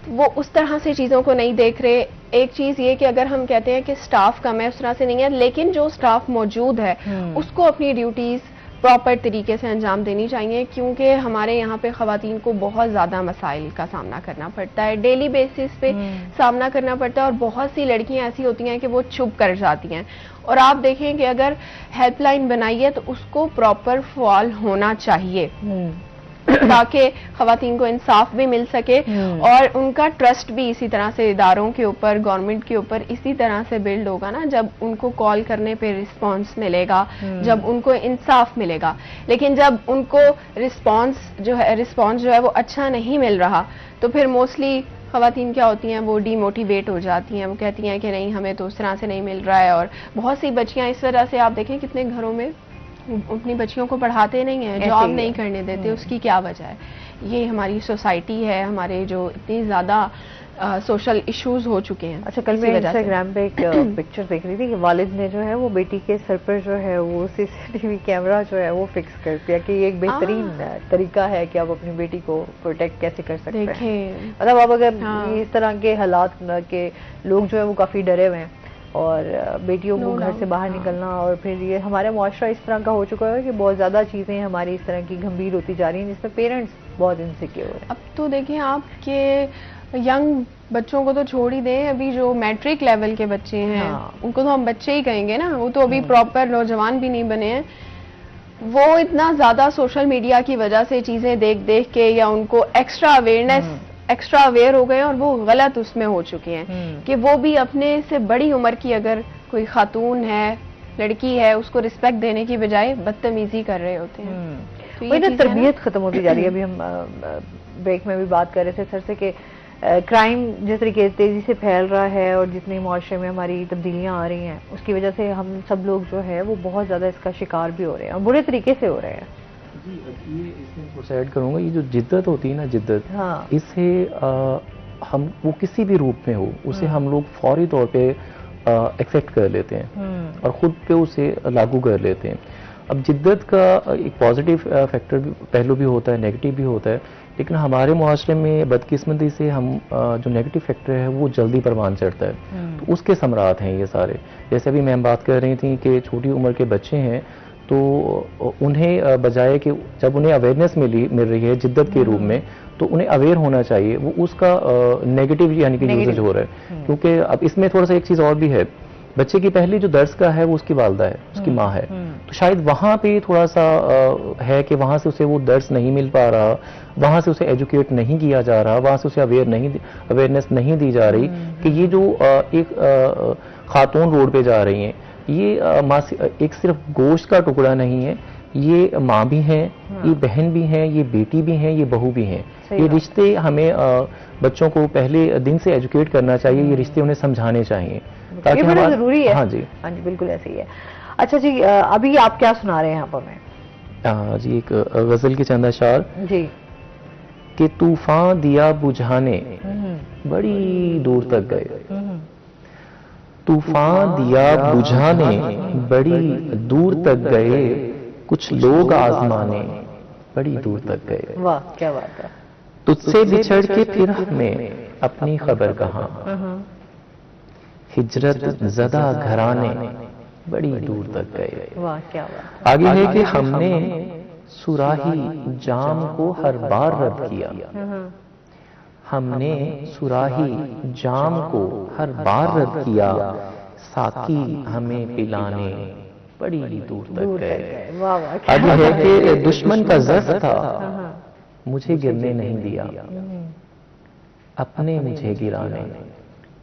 वो उस तरह से चीज़ों को नहीं देख रहे। एक चीज़ ये कि अगर हम कहते हैं कि स्टाफ कम है, उस तरह से नहीं है, लेकिन जो स्टाफ मौजूद है उसको अपनी ड्यूटीज़ प्रॉपर तरीके से अंजाम देनी चाहिए, क्योंकि हमारे यहाँ पे ख़वातीन को बहुत ज़्यादा मसाइल का सामना करना पड़ता है, डेली बेसिस पे सामना करना पड़ता है। और बहुत सी लड़कियाँ ऐसी होती हैं कि वो चुप कर जाती हैं। और आप देखें कि अगर हेल्पलाइन बनाई है तो उसको प्रॉपर फॉल होना चाहिए ताकि खवातीन को इंसाफ भी मिल सके और उनका ट्रस्ट भी इसी तरह से इदारों के ऊपर, गवर्नमेंट के ऊपर इसी तरह से बिल्ड होगा ना, जब उनको कॉल करने पे रिस्पांस मिलेगा, जब उनको इंसाफ मिलेगा। लेकिन जब उनको रिस्पांस जो है वो अच्छा नहीं मिल रहा, तो फिर मोस्टली खवातीन क्या होती हैं, वो डीमोटिवेट हो जाती हैं, वो कहती हैं कि नहीं हमें तो उस तरह से नहीं मिल रहा है। और बहुत सी बच्चियां इस वजह से, आप देखें कितने घरों में अपनी बच्चियों को पढ़ाते नहीं हैं, जॉब नहीं करने देते, उसकी क्या वजह है? ये हमारी सोसाइटी है, हमारे जो इतनी ज़्यादा सोशल इश्यूज हो चुके हैं। अच्छा, कल मैं इंस्टाग्राम पे एक पिक्चर देख रही थी कि वालिद ने जो है वो बेटी के सर पर जो है वो सीसीटीवी कैमरा जो है वो फिक्स कर दिया कि ये एक बेहतरीन तरीका है कि आप अपनी बेटी को प्रोटेक्ट कैसे कर सकते हैं। मतलब अब अगर इस तरह के हालात के लोग जो है वो काफ़ी डरे हुए हैं और बेटियों को घर से बाहर निकलना, और फिर ये हमारा मुआशरा इस तरह का हो चुका है कि बहुत ज़्यादा चीज़ें हमारी इस तरह की गंभीर होती जा रही हैं जिसमें पेरेंट्स बहुत इनसिक्योर हैं। अब तो देखें आपके यंग बच्चों को तो छोड़ ही दें, अभी जो मैट्रिक लेवल के बच्चे हैं उनको तो हम बच्चे ही कहेंगे ना, वो तो अभी प्रॉपर नौजवान भी नहीं बने हैं। वो इतना ज़्यादा सोशल मीडिया की वजह से चीज़ें देख देख के या उनको एक्स्ट्रा अवेयर हो गए और वो गलत उसमें हो चुके हैं कि वो भी अपने से बड़ी उम्र की अगर कोई खातून है, लड़की है, उसको रिस्पेक्ट देने की बजाय बदतमीजी कर रहे होते हैं। तो ये तरबियत खत्म होती जा रही है। अभी हम ब्रेक में भी बात कर रहे थे सर से कि क्राइम जिस तरीके से तेजी से फैल रहा है और जितनी मुआशरे में हमारी तब्दीलियां आ रही हैं उसकी वजह से हम सब लोग जो है वो बहुत ज़्यादा इसका शिकार भी हो रहे हैं और बुरे तरीके से हो रहे हैं। जी, ये इसमें थोड़ा ऐड करूँगा, ये जो जिद्दत होती है ना, जिद्दत, इससे हम वो किसी भी रूप में हो उसे हम लोग फौरी तौर पे एक्सेप्ट कर लेते हैं और ख़ुद पे उसे लागू कर लेते हैं। अब जिद्दत का एक पॉजिटिव फैक्टर पहलू भी होता है, नेगेटिव भी होता है, लेकिन हमारे मुआशरे में बदकिस्मती से हम जो नेगेटिव फैक्टर है वो जल्दी परवान चढ़ता है, तो उसके समरात हैं ये सारे। जैसे अभी मैम बात कर रही थी कि छोटी उम्र के बच्चे हैं, तो उन्हें बजाय कि जब उन्हें अवेयरनेस मिल रही है जिद्दत के रूप में, तो उन्हें अवेयर होना चाहिए, वो उसका नेगेटिव यानी कि यूजेज हो रहा है। क्योंकि अब इसमें थोड़ा सा एक चीज़ और भी है, बच्चे की पहली जो दर्स का है वो उसकी वालदा है, उसकी माँ है, तो शायद वहाँ पे थोड़ा सा है कि वहाँ से उसे वो दर्स नहीं मिल पा रहा, वहाँ से उसे एजुकेट नहीं किया जा रहा, वहाँ से उसे अवेयरनेस नहीं दी जा रही कि ये जो एक खातून रोड पे जा रही हैं, ये एक सिर्फ गोश्त का टुकड़ा नहीं है, ये माँ भी हैं, ये बहन भी हैं, ये बेटी भी हैं, ये बहू भी हैं। ये रिश्ते हमें बच्चों को पहले दिन से एजुकेट करना चाहिए, ये रिश्ते उन्हें समझाने चाहिए, ये बड़ा जरूरी है। हाँ जी, हाँ जी, बिल्कुल ऐसे ही है। अच्छा जी, अभी आप क्या सुना रहे हैं यहाँ पर? मैं जी एक गजल के चंद अशार जी कि तूफान दिया बुझाने बड़ी दूर तक गए, तूफान दिया बुझाने बड़ी दूर तक गए, कुछ लोग आजमाने बड़ी दूर तक गए। वाह क्या बात है। तुझसे बिछड़ के फिर हमें अपनी खबर कहाँ, हिजरत जदा घराने बड़ी दूर तक गए। वाह क्या बात है। आगे है कि हमने सुराही जाम को हर बार रद्द किया, हमने सुराही जाम को हर बार रद्द किया, साकी हमें पिलाने बड़ी दूर तक गए। वाह वाह क्या आगे है कि दुश्मन का जख्म था मुझे गिरने नहीं दिया, अपने मुझे गिराने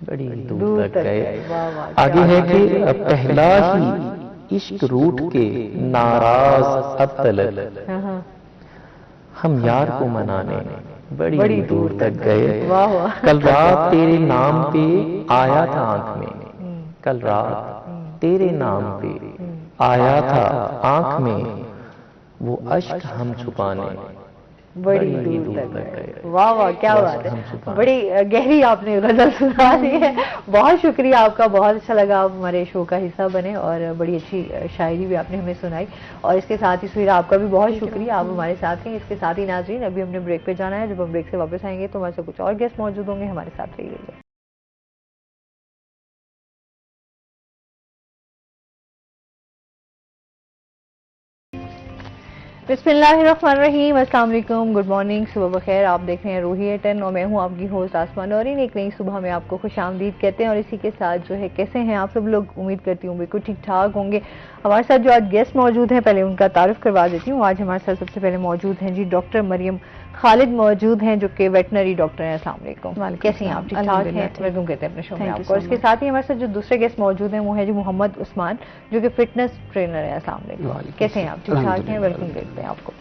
बड़ी दूर तक गए। वाह वाह आगे है कि पहला ही इश्क रूठ के नाराज अब तलक, हम यार को मनाने बड़ी दूर तक गए। वाह वाह। कल रात तेरे नाम पे आया था आंख में, कल रात तेरे नाम पे आया था आंख में, वो अश्क हम छुपाने बड़ी दूर तक गए। वाह वाह क्या बात है। बड़ी गहरी आपने गजल सुना दी है। बहुत शुक्रिया आपका, बहुत अच्छा लगा आप हमारे शो का हिस्सा बने और बड़ी अच्छी शायरी भी आपने हमें सुनाई। और इसके साथ ही सुहेरा आपका भी बहुत शुक्रिया, आप हमारे साथ हैं। इसके साथ ही नाज़रीन अभी हमने ब्रेक पे जाना है, जब हम ब्रेक से वापस आएंगे तो हमारे साथ कुछ और गेस्ट मौजूद होंगे, हमारे साथ रहिएगा। बिस्मिल्लाहिर्रहमानिर्रहीम, अस्सलाम वालेकुम, गुड मॉर्निंग, सुबह बखैर। आप देख रहे हैं रूही 10 और मैं हूं आपकी होस्ट आसमान नौरीन। एक नई सुबह में आपको खुशामदीद कहते हैं। और इसी के साथ जो है, कैसे हैं आप सब लोग? उम्मीद करती हूँ बिल्कुल ठीक ठाक होंगे। हमारे साथ जो आज गेस्ट मौजूद हैं, पहले उनका तारुफ करवा देती हूँ। आज हमारे साथ सबसे पहले मौजूद हैं जी डॉक्टर मरियम खालिद मौजूद हैं, जो कि वेटनरी डॉक्टर हैं। अस्सलाम वालेकुम, कैसे हैं आप? ठीक ठाक हैं? वेलकम कहते हैं अपने शो में आपको। और इसके साथ ही हमारे साथ जो दूसरे गेस्ट मौजूद हैं वो है जी मोहम्मद उस्मान, जो कि फिटनेस ट्रेनर है। अस्सलाम वालेकुम, कैसे हैं आप? ठीक ठाक हैं? वेलकम कहते हैं आपको।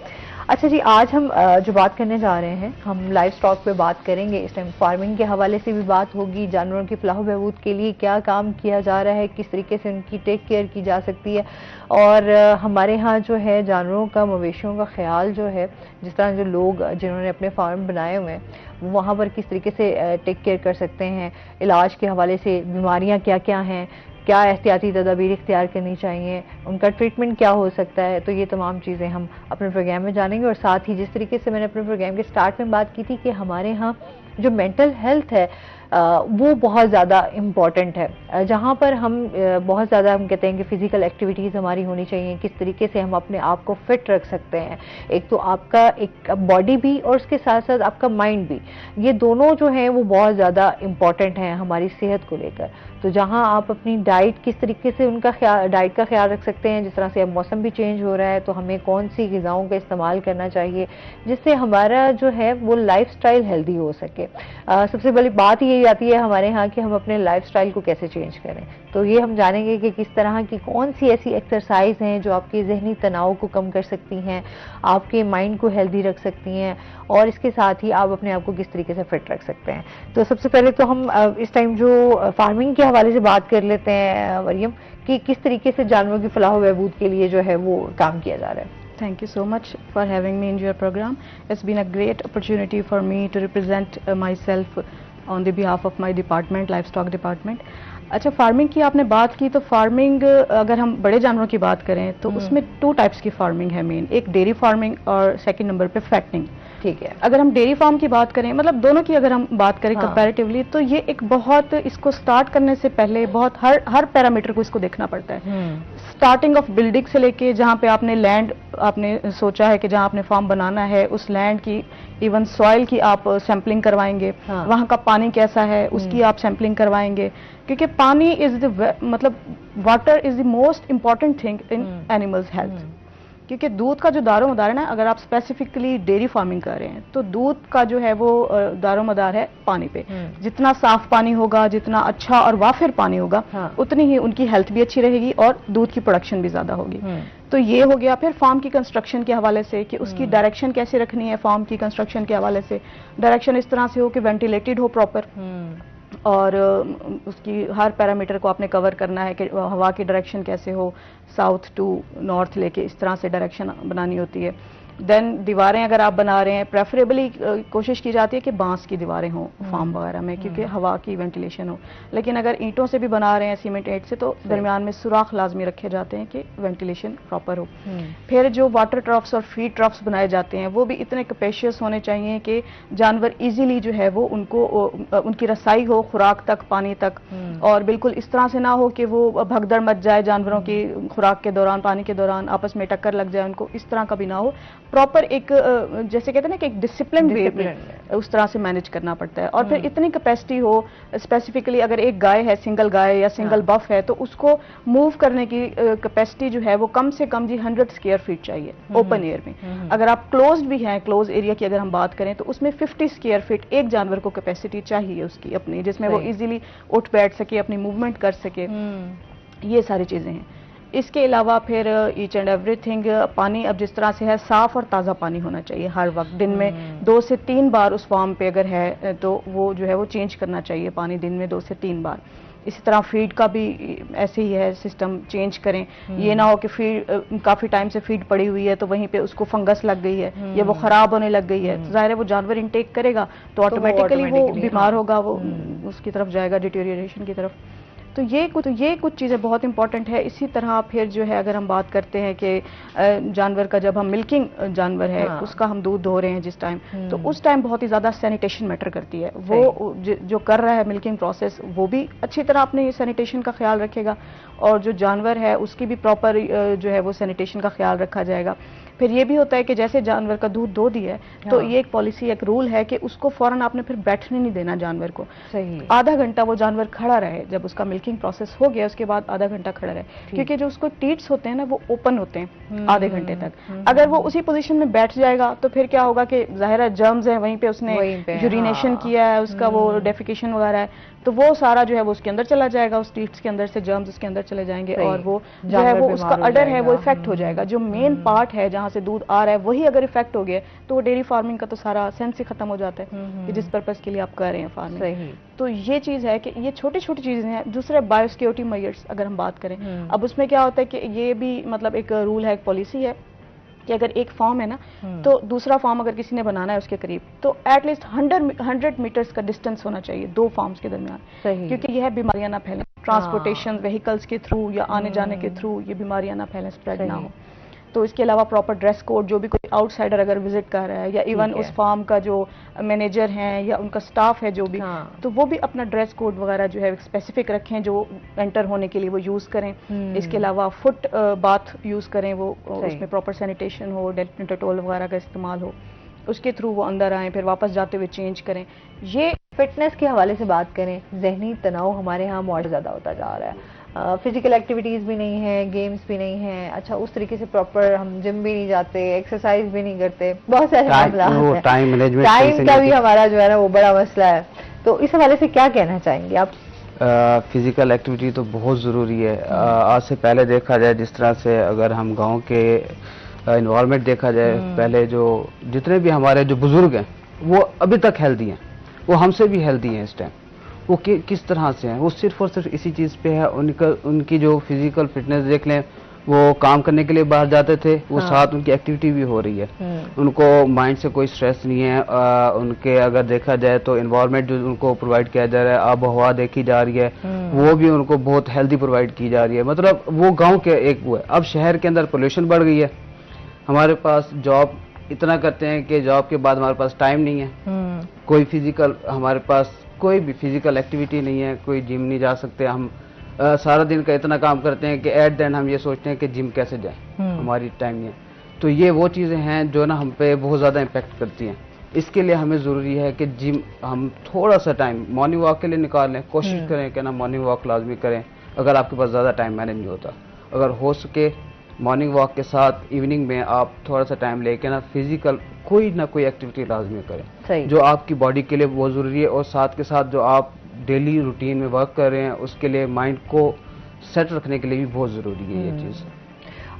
अच्छा जी, आज हम जो बात करने जा रहे हैं, हम लाइव स्टॉक पे बात करेंगे। इस टाइम फार्मिंग के हवाले से भी बात होगी, जानवरों की फलाह बहबूद के लिए क्या काम किया जा रहा है, किस तरीके से उनकी टेक केयर की जा सकती है, और हमारे यहाँ जो है जानवरों का, मवेशियों का ख्याल जो है, जिस तरह जो लोग जिन्होंने अपने फार्म बनाए हुए हैं वहाँ पर किस तरीके से टेक केयर कर सकते हैं, इलाज के हवाले से बीमारियाँ क्या क्या हैं, क्या एहतियाती तदाबीर इख्तियार करनी चाहिए, उनका ट्रीटमेंट क्या हो सकता है। तो ये तमाम चीज़ें हम अपने प्रोग्राम में जानेंगे। और साथ ही जिस तरीके से मैंने अपने प्रोग्राम के स्टार्ट में बात की थी कि हमारे यहाँ जो मेंटल हेल्थ है वो बहुत ज़्यादा इम्पॉर्टेंट है, जहाँ पर हम बहुत ज़्यादा हम कहते हैं कि फ़िज़िकल एक्टिविटीज़ हमारी होनी चाहिए, किस तरीके से हम अपने आप को फिट रख सकते हैं। एक तो आपका एक बॉडी भी और उसके साथ साथ आपका माइंड भी, ये दोनों जो हैं वो बहुत ज़्यादा इम्पॉर्टेंट हैं हमारी सेहत को लेकर। तो जहाँ आप अपनी डाइट किस तरीके से उनका डाइट का ख्याल रख सकते हैं, जिस तरह से अब मौसम भी चेंज हो रहा है तो हमें कौन सी ग़िज़ाओं का इस्तेमाल करना चाहिए जिससे हमारा जो है वो लाइफस्टाइल हेल्दी हो सके। सबसे बड़ी बात यही आती है हमारे यहाँ कि हम अपने लाइफस्टाइल को कैसे चेंज करें। तो ये हम जानेंगे कि किस तरह की कौन सी ऐसी एक्सरसाइज हैं जो आपके जहनी तनाव को कम कर सकती हैं, आपके माइंड को हेल्दी रख सकती हैं, और इसके साथ ही आप अपने आप को किस तरीके से फिट रख सकते हैं। तो सबसे पहले तो हम इस टाइम जो फार्मिंग के हवाले से बात कर लेते हैं मरियम, कि किस तरीके से जानवरों की फलाह बहबूद के लिए जो है वो काम किया जा रहा है। Thank you so much for having me in your program. It's been a great opportunity for me to represent myself on the behalf of my department, livestock department. अच्छा, फार्मिंग की आपने बात की, तो फार्मिंग अगर हम बड़े जानवरों की बात करें तो उसमें 2 टाइप्स की फार्मिंग है मेन, एक डेयरी फार्मिंग और सेकंड नंबर पे फैटनिंग। ठीक है। अगर हम डेयरी फार्म की बात करें, मतलब दोनों की अगर हम बात करें कंपैरेटिवली, तो ये एक बहुत, इसको स्टार्ट करने से पहले बहुत हर पैरामीटर को इसको देखना पड़ता है। स्टार्टिंग ऑफ बिल्डिंग से लेके जहाँ पे आपने लैंड आपने सोचा है कि जहाँ आपने फार्म बनाना है, उस लैंड की इवन सॉइल की आप सैंपलिंग करवाएंगे, वहाँ का पानी कैसा है उसकी आप सैंपलिंग करवाएंगे, क्योंकि पानी इज द मतलब water is the most important thing in animals health. क्योंकि दूध का जो दारोमदार है ना, अगर आप स्पेसिफिकली डेयरी फार्मिंग कर रहे हैं तो दूध का जो है वो दारोमदार है पानी पे। जितना साफ पानी होगा, जितना अच्छा और वाफिर पानी होगा, उतनी ही उनकी हेल्थ भी अच्छी रहेगी और दूध की प्रोडक्शन भी ज्यादा होगी। तो ये हो गया। फिर फार्म की कंस्ट्रक्शन के हवाले से कि उसकी डायरेक्शन कैसे रखनी है, फार्म की कंस्ट्रक्शन के हवाले से डायरेक्शन इस तरह से हो कि वेंटिलेटेड हो प्रॉपर, और उसकी हर पैरामीटर को आपने कवर करना है कि हवा की डायरेक्शन कैसे हो, साउथ टू नॉर्थ लेके इस तरह से डायरेक्शन बनानी होती है। देन दीवारें अगर आप बना रहे हैं, प्रेफरेबली कोशिश की जाती है कि बांस की दीवारें हों फार्म वगैरह में, क्योंकि हवा की वेंटिलेशन हो। लेकिन अगर ईंटों से भी बना रहे हैं, सीमेंट ईंट से, तो दरमियान में सुराख लाजमी रखे जाते हैं कि वेंटिलेशन प्रॉपर हो। फिर जो वाटर ट्रफ्स और फीड ट्रफ्स बनाए जाते हैं वो भी इतने कैपेशियस होने चाहिए कि जानवर इजीली जो है वो उनको उनकी रसाई हो खुराक तक, पानी तक, और बिल्कुल इस तरह से ना हो कि वो भगदड़ मच जाए जानवरों की खुराक के दौरान, पानी के दौरान आपस में टक्कर लग जाए उनको, इस तरह का भी ना हो। प्रॉपर एक जैसे कहते हैं ना कि एक डिसिप्लिन वे में उस तरह से मैनेज करना पड़ता है। और फिर इतनी कैपेसिटी हो, स्पेसिफिकली अगर एक गाय है, सिंगल गाय या सिंगल बफ है, तो उसको मूव करने की कैपेसिटी जो है वो कम से कम जी 100 स्क्वायर फीट चाहिए ओपन एयर में। अगर आप क्लोज्ड भी हैं, क्लोज एरिया की अगर हम बात करें, तो उसमें 50 स्क्वायर फीट एक जानवर को कैपेसिटी चाहिए उसकी अपनी, जिसमें वो इजीली उठ बैठ सके, अपनी मूवमेंट कर सके। ये सारी चीजें हैं। इसके अलावा फिर ईच एंड एवरीथिंग, पानी अब जिस तरह से है, साफ और ताज़ा पानी होना चाहिए हर वक्त। दिन में 2 से 3 बार उस फार्म पे अगर है तो वो जो है वो चेंज करना चाहिए पानी, दिन में 2 से 3 बार। इसी तरह फीड का भी ऐसे ही है, सिस्टम चेंज करें। ये ना हो कि फीड काफी टाइम से फीड पड़ी हुई है तो वहीं पे उसको फंगस लग गई है या वो खराब होने लग गई है, तो जाहिर है वो जानवर इनटेक करेगा तो ऑटोमेटिकली वो बीमार होगा, वो उसकी तरफ जाएगा, डिटेरियोरेशन की तरफ। तो ये कुछ चीज़ें बहुत इंपॉर्टेंट है। इसी तरह फिर जो है अगर हम बात करते हैं कि जानवर का, जब हम मिल्किंग जानवर है उसका हम दूध धो रहे हैं जिस टाइम, तो उस टाइम बहुत ही ज़्यादा सैनिटेशन मैटर करती है। वो जो कर रहा है मिल्किंग प्रोसेस वो भी अच्छी तरह अपने सैनिटेशन का ख्याल रखेगा, और जो जानवर है उसकी भी प्रॉपर जो है वो सैनिटेशन का ख्याल रखा जाएगा। फिर ये भी होता है कि जैसे जानवर का दूध धो दिया है तो ये एक पॉलिसी, एक रूल है कि उसको फौरन आपने फिर बैठने नहीं देना जानवर को। सही। आधा घंटा वो जानवर खड़ा रहे, जब उसका मिल्किंग प्रोसेस हो गया उसके बाद आधा घंटा खड़ा रहे, क्योंकि जो उसको टीट्स होते हैं ना वो ओपन होते हैं आधे घंटे तक। अगर वो उसी पोजीशन में बैठ जाएगा तो फिर क्या होगा कि जाहिर है जर्म्स है वहीं पे, उसने यूरिनेशन किया है, उसका वो डेफिकेशन वगैरह है, तो वो सारा जो है वो उसके अंदर चला जाएगा, उस टीट्स के अंदर से जर्म्स उसके अंदर चले जाएंगे और वो जो है वो उसका अडर है वो इफेक्ट हो जाएगा। जो मेन पार्ट है जहाँ से दूध आ रहा है वही अगर इफेक्ट हो गया तो वो डेयरी फार्मिंग का तो सारा सेंस ही खत्म हो जाता है कि जिस पर्पस के लिए आप कर रहे हैं फार्मिंग। तो ये चीज है कि ये छोटी छोटी चीजें हैं। दूसरे बायोसिक्योरिटी मेजर्स अगर हम बात करें, अब उसमें क्या होता है कि ये भी मतलब एक रूल है, एक पॉलिसी है कि अगर एक फार्म है ना तो दूसरा फार्म अगर किसी ने बनाना है उसके करीब, तो एटलीस्ट 100 मीटर्स का डिस्टेंस होना चाहिए 2 फार्म्स के दरमियान, क्योंकि यह बीमारियां ना फैलें, ट्रांसपोर्टेशन व्हीकल्स के थ्रू या आने जाने के थ्रू ये बीमारियां ना फैलें, स्प्रेड ना हो। तो इसके अलावा प्रॉपर ड्रेस कोड, जो भी कोई आउटसाइडर अगर विजिट कर रहा है या इवन उस फार्म का जो मैनेजर हैं या उनका स्टाफ है जो भी, तो वो भी अपना ड्रेस कोड वगैरह जो है स्पेसिफिक रखें जो एंटर होने के लिए वो यूज करें। इसके अलावा फुट बाथ यूज करें, वो उसमें प्रॉपर सैनिटेशन हो, डेटोल वगैरह का इस्तेमाल हो, उसके थ्रू वो अंदर आए, फिर वापस जाते हुए चेंज करें। ये फिटनेस के हवाले से बात करें, जहनी तनाव हमारे यहाँ बहुत ज़्यादा होता जा रहा है, फिजिकल एक्टिविटीज़ भी नहीं है, गेम्स भी नहीं है, अच्छा उस तरीके से प्रॉपर हम जिम भी नहीं जाते, एक्सरसाइज भी नहीं करते, बहुत सारे मसला हैं, टाइम मैनेजमेंट, टाइम का भी हमारा जो है ना वो बड़ा मसला है। तो इस हवाले से क्या कहना चाहेंगे आप? फिजिकल एक्टिविटी तो बहुत ज़रूरी है। आज से पहले देखा जाए, जिस तरह से अगर हम गांव के इन्वायरमेंट देखा जाए, पहले जो जितने भी हमारे जो बुजुर्ग हैं वो अभी तक हेल्दी हैं, वो हमसे भी हेल्दी हैं इस टाइम। वो किस तरह से हैं, वो सिर्फ और सिर्फ इसी चीज़ पे है। उनकी जो फिजिकल फिटनेस देख लें, वो काम करने के लिए बाहर जाते थे, वो साथ उनकी एक्टिविटी भी हो रही है, उनको माइंड से कोई स्ट्रेस नहीं है। उनके अगर देखा जाए तो इन्वायरमेंट जो उनको प्रोवाइड किया जा रहा है, आब हवा देखी जा रही है, वो भी उनको बहुत हेल्दी प्रोवाइड की जा रही है। मतलब वो गाँव के एक वो है। अब शहर के अंदर पोल्यूशन बढ़ गई है, हमारे पास जॉब इतना करते हैं कि जॉब के बाद हमारे पास टाइम नहीं है, कोई फिजिकल, हमारे पास कोई भी फिजिकल एक्टिविटी नहीं है, कोई जिम नहीं जा सकते हम। सारा दिन का इतना काम करते हैं कि एट द एंड हम ये सोचते हैं कि जिम कैसे जाए, हमारी टाइम नहीं है। तो ये वो चीज़ें हैं जो ना हम पे बहुत ज़्यादा इम्पेक्ट करती हैं। इसके लिए हमें ज़रूरी है कि जिम हम थोड़ा सा टाइम मॉर्निंग वॉक के लिए निकाल लें, कोशिश करें कि ना मॉर्निंग वॉक लाजमी करें अगर आपके पास ज़्यादा टाइम मैनेज नहीं होता। अगर हो सके मॉर्निंग वॉक के साथ इवनिंग में आप थोड़ा सा टाइम लेके ना फिजिकल कोई ना कोई एक्टिविटी लाजमी करें जो आपकी बॉडी के लिए बहुत ज़रूरी है, और साथ के साथ जो आप डेली रूटीन में वर्क कर रहे हैं उसके लिए माइंड को सेट रखने के लिए भी बहुत ज़रूरी है ये चीज़।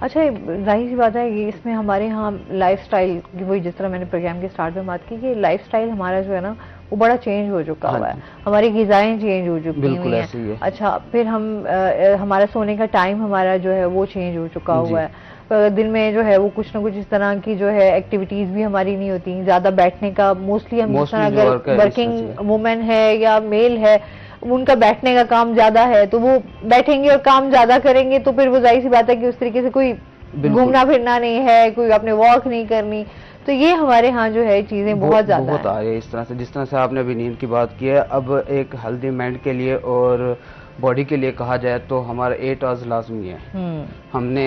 अच्छा, जाहिर सी बात है ये इसमें हमारे यहाँ लाइफस्टाइल, वही जिस तरह मैंने प्रोग्राम के स्टार्ट में बात की कि लाइफस्टाइल हमारा जो है ना वो बड़ा चेंज हो चुका हुआ है, हमारी ग़िज़ाएं चेंज हो चुकी हुई हैं। अच्छा, फिर हमारा सोने का टाइम हमारा जो है वो चेंज हो चुका हुआ है। दिन में जो है वो कुछ ना कुछ इस तरह की जो है एक्टिविटीज भी हमारी नहीं होती, ज्यादा बैठने का मोस्टली हम जिस तरह अगर वर्किंग वुमेन है या मेल है उनका बैठने का काम ज्यादा है, तो वो बैठेंगे और काम ज्यादा करेंगे, तो फिर वो जाहिर सी बात है कि उस तरीके से कोई घूमना फिरना नहीं है, कोई आपने वॉक नहीं करनी, तो ये हमारे यहाँ जो है चीजें बहुत ज्यादा बहुत आ रही है इस तरह से। जिस तरह से आपने अभी नींद की बात की है, अब एक हेल्दी माइंड के लिए और बॉडी के लिए कहा जाए तो हमारा 8 आवर्स लाजमी है। हमने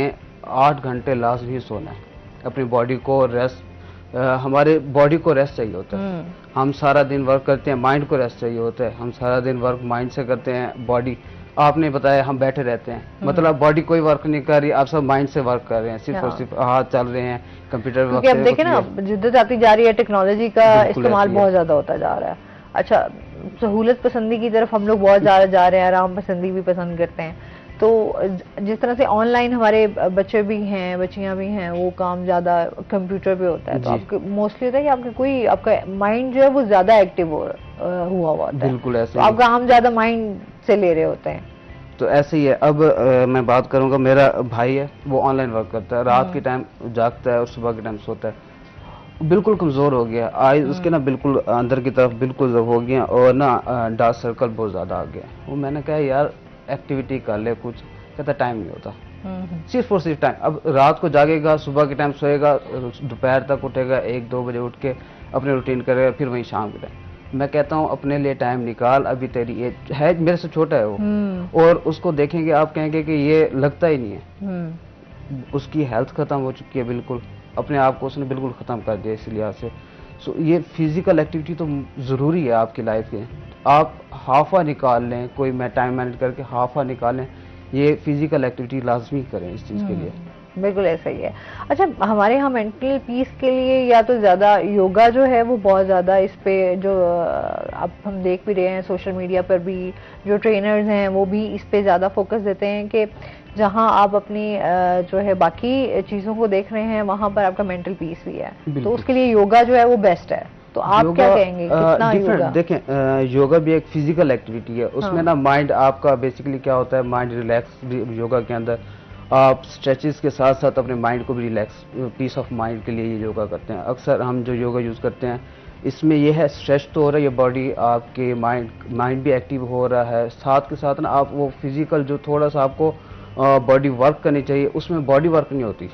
8 घंटे लाजमी सोना है, अपनी बॉडी को रेस्ट, हमारे बॉडी को रेस्ट चाहिए होता है। हम सारा दिन वर्क करते हैं, माइंड को रेस्ट चाहिए होता है। हम सारा दिन वर्क माइंड से करते हैं, बॉडी आपने बताया हम बैठे रहते हैं, मतलब बॉडी कोई वर्क नहीं कर रही, आप सब माइंड से वर्क कर रहे हैं, सिर्फ और सिर्फ हाथ चल रहे हैं, कंप्यूटर क्योंकि अब देखें ना जिद्दत आती जा रही है, टेक्नोलॉजी का इस्तेमाल बहुत ज्यादा होता जा रहा है। अच्छा, सहूलत पसंदी की तरफ हम लोग बहुत ज्यादा जा रहे हैं, आराम पसंदी भी पसंद करते हैं, तो जिस तरह से ऑनलाइन हमारे बच्चे भी हैं, बच्चियां भी हैं, वो काम ज्यादा कंप्यूटर पे होता है, तो आपको मोस्टली होता है कि आपका माइंड जो है वो ज्यादा एक्टिव हुआ होता है, बिल्कुल ऐसे तो आपका हम ज्यादा माइंड से ले रहे होते हैं। तो ऐसे ही है। अब मैं बात करूंगा, मेरा भाई है वो ऑनलाइन वर्क करता है, रात के टाइम जागता है और सुबह के टाइम सोता है, बिल्कुल कमजोर हो गया, आईज उसके ना बिल्कुल अंदर की तरफ बिल्कुल हो गया और ना डार्क सर्कल बहुत ज्यादा आ गया। वो मैंने कहा यार एक्टिविटी कर ले कुछ, कहता टाइम नहीं होता, सिर्फ और सिर्फ टाइम। अब रात को जागेगा, सुबह के टाइम सोएगा, दोपहर तक उठेगा, 1-2 बजे उठ के अपने रूटीन करेगा, फिर वहीं शाम के टाइम। मैं कहता हूँ अपने लिए टाइम निकाल, अभी तेरी एज है, मेरे से छोटा है वो, और उसको देखेंगे आप कहेंगे कि ये लगता ही नहीं है, उसकी हेल्थ खत्म हो चुकी है बिल्कुल, अपने आप को उसने बिल्कुल खत्म कर दिया इस लिहाज से। सो ये फिजिकल एक्टिविटी तो ज़रूरी है आपकी लाइफ के, आप हाफा निकाल लें, कोई मैं टाइम मैनेज करके हाफा निकाल लें, ये फिजिकल एक्टिविटी लाजमी करें इस चीज़ के लिए। बिल्कुल ऐसा ही है। अच्छा, हमारे यहाँ मेंटल पीस के लिए या तो ज़्यादा योगा जो है वो बहुत ज़्यादा इस पे जो अब हम देख भी रहे हैं सोशल मीडिया पर भी, जो ट्रेनर्स हैं वो भी इस पे ज़्यादा फोकस देते हैं कि जहाँ आप अपनी जो है बाकी चीज़ों को देख रहे हैं वहाँ पर आपका मेंटल पीस भी है, तो उसके लिए योगा जो है वो बेस्ट है। तो आप क्या कहेंगे, कितना योगा? देखें, योगा भी एक फिजिकल एक्टिविटी है, उसमें ना माइंड आपका बेसिकली क्या होता है, माइंड रिलैक्स योगा के अंदर आप स्ट्रेचेस के साथ साथ अपने माइंड को भी रिलैक्स, पीस ऑफ माइंड के लिए ये योगा करते हैं। अक्सर हम जो योगा यूज़ करते हैं इसमें ये है स्ट्रेच तो हो रहा है, ये बॉडी आपके माइंड भी एक्टिव हो रहा है, साथ के साथ ना आप वो फिजिकल जो थोड़ा सा आपको बॉडी वर्क करनी चाहिए, उसमें बॉडी वर्क नहीं होती।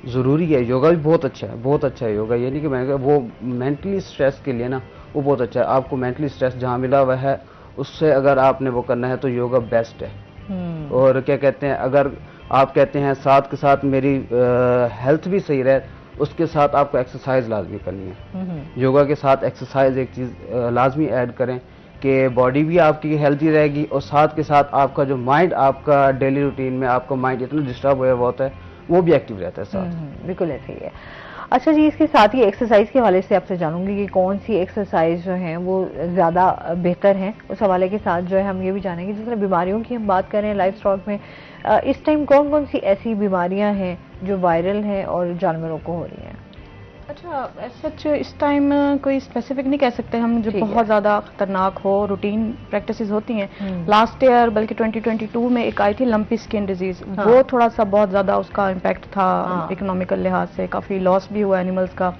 ज़रूरी है, योगा भी बहुत अच्छा है, बहुत अच्छा है योगा, ये नहीं कि मैंने वो मेंटली स्ट्रेस के लिए ना वो बहुत अच्छा है। आपको मेंटली स्ट्रेस जहाँ मिला हुआ है उससे अगर आपने वो करना है तो योगा बेस्ट है। और क्या कहते हैं, अगर आप कहते हैं साथ के साथ मेरी हेल्थ भी सही रहे, उसके साथ आपको एक्सरसाइज लाजमी करनी है। योगा के साथ एक्सरसाइज एक चीज़ लाजमी ऐड करें कि बॉडी भी आपकी हेल्थी रहेगी और साथ के साथ आपका जो माइंड, आपका डेली रूटीन में आपका माइंड इतना डिस्टर्ब हुआ होता है वो भी एक्टिव रहता है साथ। बिल्कुल ऐसे ही है। अच्छा जी, इसके साथ ही एक्सरसाइज के हवाले से आपसे जानूंगी कि कौन सी एक्सरसाइज जो हैं वो ज़्यादा बेहतर हैं। उस हवाले के साथ जो है हम ये भी जानेंगे, जिस तरह बीमारियों की हम बात कर रहे हैं लाइफ स्टॉक में, इस टाइम कौन कौन सी ऐसी बीमारियां हैं जो वायरल हैं और जानवरों को हो रही हैं? अच्छा, सच इस टाइम कोई स्पेसिफिक नहीं कह सकते हम, जो बहुत ज़्यादा खतरनाक हो, रूटीन प्रैक्टिसेस होती हैं। लास्ट ईयर बल्कि 2022 में एक आई थी लंपी स्किन डिजीज, वो थोड़ा सा बहुत ज़्यादा उसका इम्पैक्ट था इकोनॉमिकल लिहाज से, काफ़ी लॉस भी हुआ एनिमल्स का,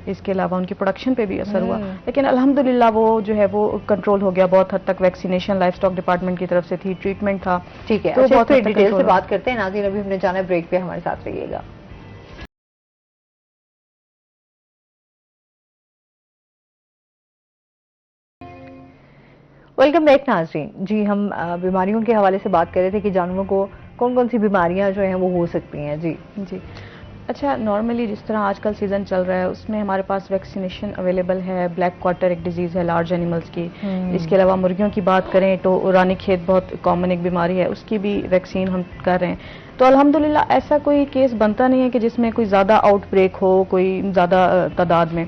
इसके अलावा उनकी प्रोडक्शन पे भी असर हुआ, लेकिन अल्हम्दुलिल्लाह वो जो है वो कंट्रोल हो गया बहुत हद तक। वैक्सीनेशन लाइफ स्टॉक डिपार्टमेंट की तरफ से थी, ट्रीटमेंट था। ठीक है, तो बहुत डिटेल से बात करते हैं। नाज़रीन, अभी हमने जाना ब्रेक पे, हमारे साथ रहिएगा। वेलकम बैक नाज़रीन। जी, हम बीमारियों के हवाले से बात कर रहे थे कि जानवरों को कौन कौन सी बीमारियां जो हैं वो हो सकती हैं। जी जी, अच्छा, नॉर्मली जिस तरह आजकल सीजन चल रहा है उसमें हमारे पास वैक्सीनेशन अवेलेबल है। ब्लैक क्वार्टर एक डिजीज़ है लार्ज एनिमल्स की। इसके अलावा मुर्गियों की बात करें तो रानीखेत बहुत कॉमन एक बीमारी है, उसकी भी वैक्सीन हम कर रहे हैं। तो अल्हम्दुलिल्लाह ऐसा कोई केस बनता नहीं है कि जिसमें कोई ज़्यादा आउटब्रेक हो, कोई ज़्यादा तादाद में।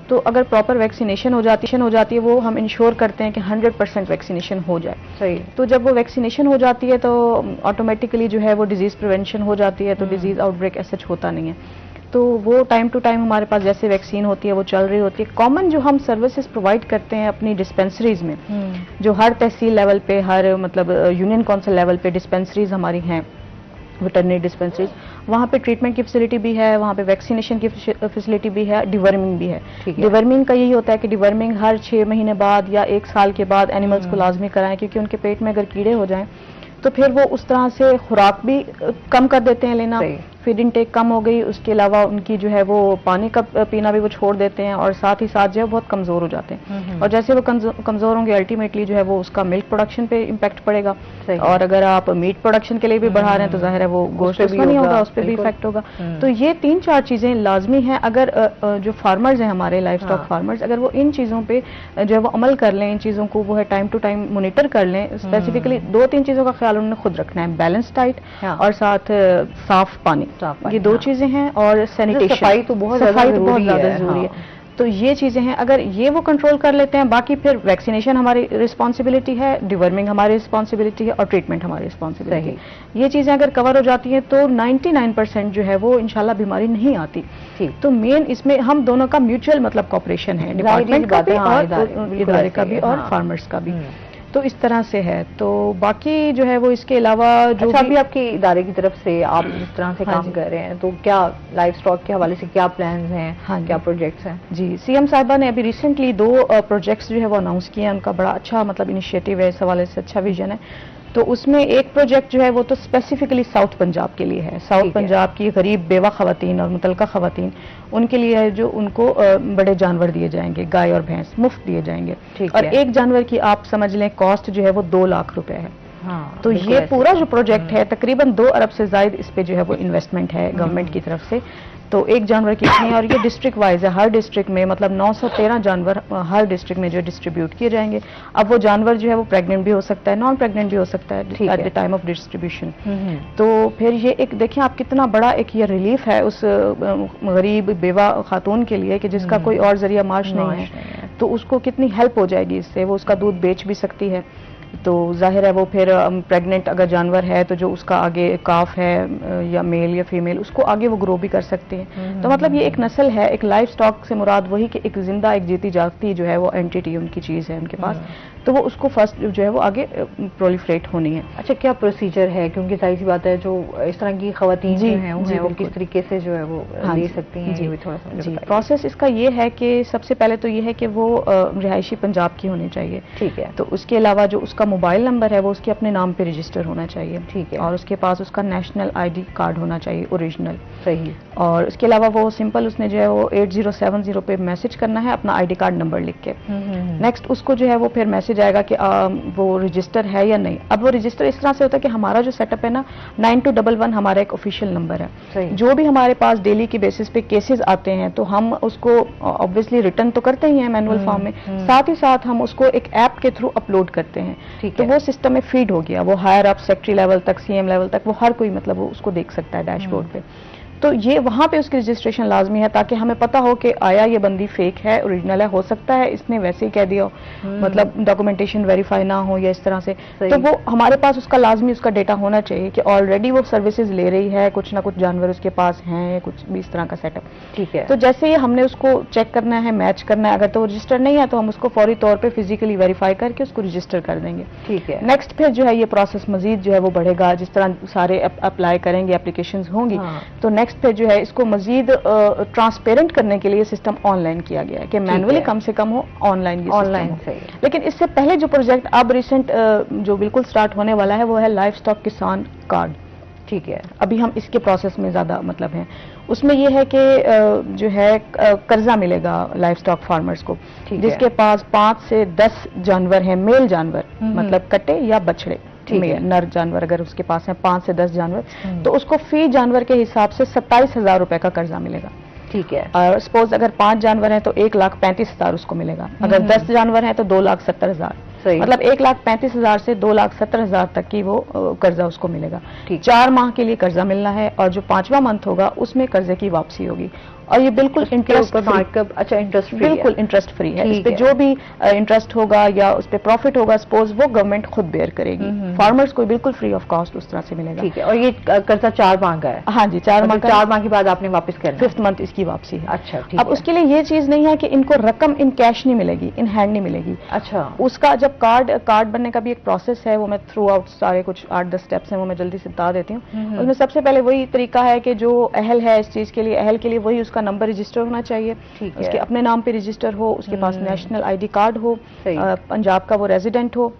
तो अगर प्रॉपर वैक्सीनेशन हो जाती है वो हम इंश्योर करते हैं कि 100% वैक्सीनेशन हो जाए। सही। तो जब वो वैक्सीनेशन हो जाती है तो ऑटोमेटिकली जो है वो डिजीज़ प्रिवेंशन हो जाती है, तो डिजीज़ आउटब्रेक ऐसा होता नहीं है। तो वो टाइम टू टाइम हमारे पास जैसे वैक्सीन होती है वो चल रही होती है। कॉमन जो हम सर्विसेज प्रोवाइड करते हैं अपनी डिस्पेंसरीज में, जो हर तहसील लेवल पे, हर मतलब यूनियन काउंसिल लेवल पे डिस्पेंसरीज हमारी हैं, वेटरनरी डिस्पेंसरीज, वहाँ पे ट्रीटमेंट की फैसिलिटी भी है, वहाँ पे वैक्सीनेशन की फैसिलिटी भी है, डिवर्मिंग भी है। डिवर्मिंग का यही होता है कि डिवर्मिंग हर 6 महीने बाद या 1 साल के बाद एनिमल्स को लाजमी कराएं, क्योंकि उनके पेट में अगर कीड़े हो जाएं तो फिर वो उस तरह से खुराक भी कम कर देते हैं लेना, फीड इनटेक कम हो गई, उसके अलावा उनकी जो है वो पानी का पीना भी वो छोड़ देते हैं, और साथ ही साथ जो है बहुत कमज़ोर हो जाते हैं। और जैसे वो कमज़ोर होंगे अल्टीमेटली जो है वो उसका मिल्क प्रोडक्शन पे इम्पैक्ट पड़ेगा, और अगर आप मीट प्रोडक्शन के लिए भी बढ़ा रहे हैं तो जाहिर है वो गोश्त उसका नहीं होगा, उस पर भी इफेक्ट होगा। तो ये 3-4 चीज़ें लाजमी हैं। अगर जो फार्मर्स हैं हमारे लाइफ स्टॉक फार्मर्स, अगर वो इन चीज़ों पर जो है वो अमल कर लें, इन चीज़ों को वो है टाइम टू टाइम मोनिटर कर लें, स्पेसिफिकली 2-3 चीज़ों का ख्याल उन्होंने खुद रखना है, बैलेंस डाइट और साथ साफ पानी, ये 2 चीजें हैं, और सैनिटेशन, सफाई तो बहुत ज्यादा जरूरी है। तो ये चीजें हैं, अगर ये वो कंट्रोल कर लेते हैं, बाकी फिर वैक्सीनेशन हमारी रिस्पॉन्सिबिलिटी है, डिवर्मिंग हमारी रिस्पॉन्सिबिलिटी है, और ट्रीटमेंट हमारी रिस्पॉन्सिबिलिटी है। ये चीजें अगर कवर हो जाती हैं तो 99% जो है वो इंशाल्लाह बीमारी नहीं आती। तो मेन इसमें हम दोनों का म्यूचुअल मतलब कॉपरेशन है, डिपार्टमेंट का भी और इदारे का भी और फार्मर्स का भी। तो इस तरह से है। तो बाकी जो है वो इसके अलावा जो अभी आपके इदारे की तरफ से आप जिस तरह से काम कर रहे हैं, तो क्या लाइफ स्टॉक के हवाले से क्या प्लान्स हैं, क्या प्रोजेक्ट्स हैं? जी, सीएम साहिबा ने अभी रिसेंटली 2 प्रोजेक्ट्स जो है वो अनाउंस किए हैं। उनका बड़ा अच्छा मतलब इनिशिएटिव है, इस हवाले से अच्छा विजन है। तो उसमें एक प्रोजेक्ट जो है वो तो स्पेसिफिकली साउथ पंजाब के लिए है। साउथ पंजाब की गरीब बेवा खवातीन और मुतलका खवातीन, उनके लिए है जो उनको बड़े जानवर दिए जाएंगे, गाय और भैंस मुफ्त दिए जाएंगे, और एक जानवर की आप समझ लें कॉस्ट जो है वो 2 लाख रुपए है। तो ये पूरा जो प्रोजेक्ट है तकरीबन 2 अरब से ज्यादा इस पे जो है वो इन्वेस्टमेंट है गवर्नमेंट की तरफ से। तो एक जानवर की इतनी, और ये डिस्ट्रिक्ट वाइज है, हर डिस्ट्रिक्ट में मतलब 913 जानवर हर डिस्ट्रिक्ट में जो डिस्ट्रीब्यूट किए जाएंगे। अब वो जानवर जो है वो प्रेग्नेंट भी हो सकता है, नॉन प्रेग्नेंट भी हो सकता है at the time of distribution. तो फिर ये एक देखिए आप कितना बड़ा एक ये रिलीफ है उस गरीब बेवा खातून के लिए कि जिसका कोई और जरिया माश नहीं है, तो उसको कितनी हेल्प हो जाएगी इससे। वो उसका दूध बेच भी सकती है, तो जाहिर है वो फिर प्रेग्नेंट अगर जानवर है तो जो उसका आगे काफ है या मेल या फीमेल, उसको आगे वो ग्रो भी कर सकते हैं। तो मतलब ये एक नस्ल है, एक लाइफ स्टॉक से मुराद वही कि एक जिंदा एक जीती जागती जो है वो एंटिटी उनकी चीज़ है उनके पास, तो वो उसको फर्स्ट जो है वो आगे प्रोलिफरेट होनी है। अच्छा, क्या प्रोसीजर है? क्योंकि जाहिर सी बात है जो इस तरह की खवातीन जो हैं वो किस तरीके से जो है वो ले सकती हैं, ये भी थोड़ा सा जी। प्रोसेस इसका ये है कि सबसे पहले तो ये है कि वो रिहायशी पंजाब की होनी चाहिए, ठीक है। तो उसके अलावा जो उसका मोबाइल नंबर है वो उसके अपने नाम पे रजिस्टर होना चाहिए, ठीक है, और उसके पास उसका नेशनल ID कार्ड होना चाहिए ओरिजिनल, सही। और उसके अलावा वो सिंपल उसने जो है वो 8070 पे मैसेज करना है अपना ID कार्ड नंबर लिख के। नेक्स्ट उसको जो है वो फिर मैसेज आएगा कि वो रजिस्टर है या नहीं। अब वो रजिस्टर इस तरह से होता है कि हमारा जो सेटअप है ना 9211 हमारा एक ऑफिशियल नंबर है। जो भी हमारे पास डेली की बेसिस पे केसेस आते हैं तो हम उसको ऑब्वियसली रिटर्न तो करते ही हैं मैनुअल फॉर्म में, साथ ही साथ हम उसको एक ऐप के थ्रू अपलोड करते हैं। तो वो सिस्टम में फीड हो गया, वो हायर अप सेक्रेटरी लेवल तक, CM लेवल तक, वो हर कोई मतलब वो उसको देख सकता है डैशबोर्ड पे। तो ये वहाँ पे उसकी रजिस्ट्रेशन लाजमी है ताकि हमें पता हो कि आया ये बंदी फेक है, ओरिजिनल है, हो सकता है इसने वैसे ही कह दिया हो, मतलब डॉक्यूमेंटेशन वेरीफाई ना हो या इस तरह से। तो वो हमारे पास उसका लाजमी उसका डेटा होना चाहिए कि ऑलरेडी वो सर्विसेज ले रही है, कुछ ना कुछ जानवर उसके पास हैं, कुछ भी इस तरह का सेटअप, ठीक है। तो जैसे ही हमने उसको चेक करना है, मैच करना है, अगर तो रजिस्टर नहीं है तो हम उसको फौरी तौर पर फिजिकली वेरीफाई करके उसको रजिस्टर कर देंगे, ठीक है। नेक्स्ट फिर जो है ये प्रोसेस मजीद जो है वो बढ़ेगा, जिस तरह सारे अप्लाई करेंगे, एप्लीकेशन होंगी, तो नेक्स्ट फिर जो है इसको मजीद ट्रांसपेरेंट करने के लिए सिस्टम ऑनलाइन किया गया है कि मैनुअली कम से कम हो, ऑनलाइन सही। लेकिन इससे पहले जो प्रोजेक्ट अब रिसेंट जो बिल्कुल स्टार्ट होने वाला है वो है लाइफ स्टॉक किसान कार्ड, ठीक है। अभी हम इसके प्रोसेस में ज्यादा मतलब हैं, उसमें यह है कि जो है कर्जा मिलेगा लाइफ स्टॉक फार्मर्स को जिसके पास 5 से 10 जानवर हैं, मेल जानवर, मतलब कटे या बछड़े, नर जानवर अगर उसके पास है 5 से 10 जानवर, तो उसको फी जानवर के हिसाब से 27,000 रुपए का कर्जा मिलेगा, ठीक है। और सपोज अगर 5 जानवर हैं तो 1,35,000 उसको मिलेगा, अगर 10 जानवर हैं तो 2,70,000, मतलब 1,35,000 से 2,70,000 तक की वो कर्जा उसको मिलेगा। 4 माह के लिए कर्जा मिलना है और जो 5वां मंथ होगा उसमें कर्जे की वापसी होगी। और ये बिल्कुल इंटरेस्ट फ्री, मार्कअप, अच्छा इंटरेस्ट फ्री, बिल्कुल इंटरेस्ट फ्री है। इस ठीक पे है। जो भी इंटरेस्ट होगा या उस पे प्रॉफिट होगा सपोज, वो गवर्नमेंट खुद बेयर करेगी, फार्मर्स को बिल्कुल फ्री ऑफ कॉस्ट उस तरह से मिलेगा। ठीक है। और ये कर्जा 4 माह का है? हाँ जी, 4 माह का, 4 माह के बाद आपने वापस करना है। 5th मंथ इसकी वापसी है। अच्छा, ठीक अब है। उसके लिए ये चीज नहीं है कि इनको रकम इन कैश नहीं मिलेगी, इन हैंड नहीं मिलेगी। अच्छा, उसका जब कार्ड बनने का भी एक प्रोसेस है, वो मैं थ्रू आउट सारे कुछ 8-10 स्टेप्स हैं, वो मैं जल्दी से बता देती हूँ। उसमें सबसे पहले वही तरीका है कि जो अहल है इस चीज के लिए वही उसका नंबर रजिस्टर होना चाहिए, ठीक है। उसके अपने नाम पे रजिस्टर हो, उसके पास नेशनल ID कार्ड हो, सही। पंजाब का वो रेजिडेंट हो,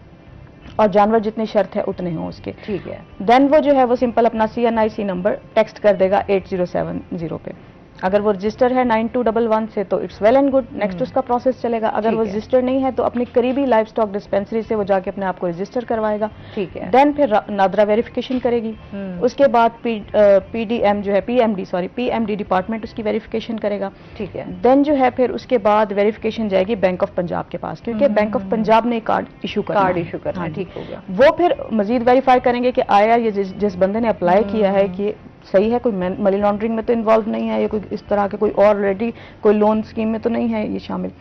और जानवर जितनी शर्त है उतने हो उसके। ठीक है। देन वो जो है वो सिंपल अपना CNIC नंबर टेक्स्ट कर देगा 8070 पे। अगर वो रजिस्टर है 9211 से तो it's well and good, next उसका प्रोसेस चलेगा। अगर ठीक वो है। रजिस्टर नहीं है तो अपनी करीबी लाइव स्टॉक डिस्पेंसरी से वो जाके अपने आप को रजिस्टर करवाएगा। ठीक है। देन फिर नादरा वेरिफिकेशन करेगी, उसके बाद PDM जो है PMD डिपार्टमेंट उसकी वेरिफिकेशन करेगा। ठीक है। देन जो है फिर उसके बाद वेरिफिकेशन जाएगी बैंक ऑफ पंजाब के पास, क्योंकि बैंक ऑफ पंजाब ने कार्ड इशू करना है। है, ठीक हो गया। वो फिर मजीद वेरीफाई करेंगे कि आया ये जिस बंदे ने अप्लाई किया है कि सही है, कोई मनी लॉन्ड्रिंग में तो इन्वॉल्व नहीं है, या कोई इस तरह के कोई ऑलरेडी कोई लोन स्कीम में तो नहीं है ये शामिल।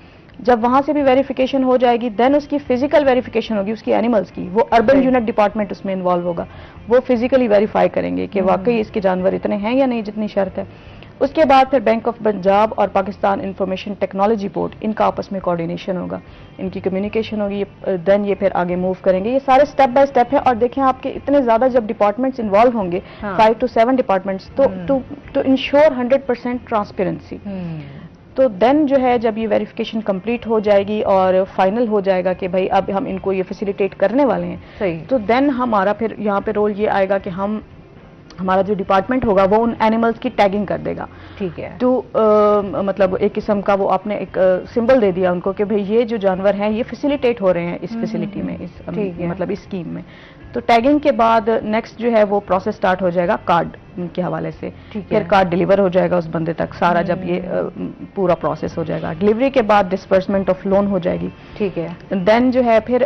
जब वहां से भी वेरिफिकेशन हो जाएगी, देन उसकी फिजिकल वेरिफिकेशन होगी उसकी एनिमल्स की। वो अर्बन यूनिट डिपार्टमेंट उसमें इन्वॉल्व होगा, वो फिजिकली वेरीफाई करेंगे कि वाकई इसके जानवर इतने हैं या नहीं जितनी शर्त है। उसके बाद फिर बैंक ऑफ पंजाब और पाकिस्तान इंफॉर्मेशन टेक्नोलॉजी बोर्ड, इनका आपस में कोऑर्डिनेशन होगा, इनकी कम्युनिकेशन होगी। देन ये फिर आगे मूव करेंगे। ये सारे स्टेप बाय स्टेप है। और देखें आपके इतने ज्यादा जब डिपार्टमेंट्स इन्वॉल्व होंगे, 5 to 7 डिपार्टमेंट्स, तो इंश्योर 100% ट्रांसपेरेंसी। तो देन जो है जब ये वेरिफिकेशन कंप्लीट हो जाएगी और फाइनल हो जाएगा कि भाई अब हम इनको ये फैसिलिटेट करने वाले हैं, सही। तो देन हमारा फिर यहाँ पे रोल ये आएगा कि हमारा जो डिपार्टमेंट होगा वो उन एनिमल्स की टैगिंग कर देगा। ठीक है। तो मतलब एक किस्म का वो आपने एक सिंबल दे दिया उनको कि भाई ये जो जानवर हैं ये फैसिलिटेट हो रहे हैं इस फैसिलिटी में, इस मतलब इस स्कीम में। तो टैगिंग के बाद नेक्स्ट जो है वो प्रोसेस स्टार्ट हो जाएगा कार्ड के हवाले से। फिर कार्ड डिलीवर हो जाएगा उस बंदे तक सारा, जब ये पूरा प्रोसेस हो जाएगा। डिलीवरी के बाद डिस्पर्समेंट ऑफ लोन हो जाएगी। ठीक है। देन जो है फिर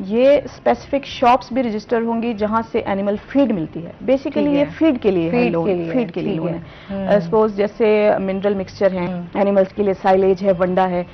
ये स्पेसिफिक शॉप्स भी रजिस्टर होंगी जहां से एनिमल फीड मिलती है। बेसिकली ये फीड के लिए है लोन, फीड के लिए लोन है। सपोज जैसे मिनरल मिक्सचर हैं एनिमल्स के लिए, साइलेज है, वंडा है,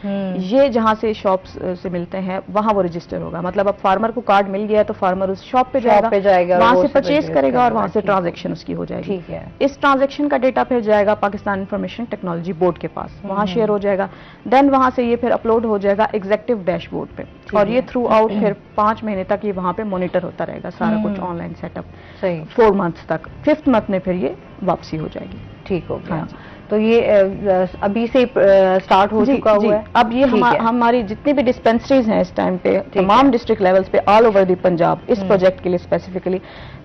ये जहां से शॉप्स से मिलते हैं वहां वो रजिस्टर होगा। मतलब अब फार्मर को कार्ड मिल गया तो फार्मर उस शॉप पे जाएगा, वहां से परचेज करेगा और वहां से ट्रांजेक्शन उसकी हो जाएगी। ठीक है। इस ट्रांजैक्शन का डेटा फिर जाएगा पाकिस्तान इंफॉर्मेशन टेक्नोलॉजी बोर्ड के पास, वहां शेयर हो जाएगा। देन वहां से ये फिर अपलोड हो जाएगा एग्जीक्यूटिव डैशबोर्ड पे, और ये थ्रू आउट फिर 5 महीने तक ये वहां पे मॉनिटर होता रहेगा सारा कुछ ऑनलाइन सेटअप, सही। 4 मंथ्स तक। 5th मंथ में फिर ये वापसी हो जाएगी। ठीक हो गया। हाँ। तो ये अभी से स्टार्ट हो चुका हुआ है। अब ये हमारी जितनी भी डिस्पेंसरीज हैं इस टाइम पे तमाम डिस्ट्रिक्ट लेवल्स पे ऑल ओवर द पंजाब, इस प्रोजेक्ट के लिए स्पेसिफिकली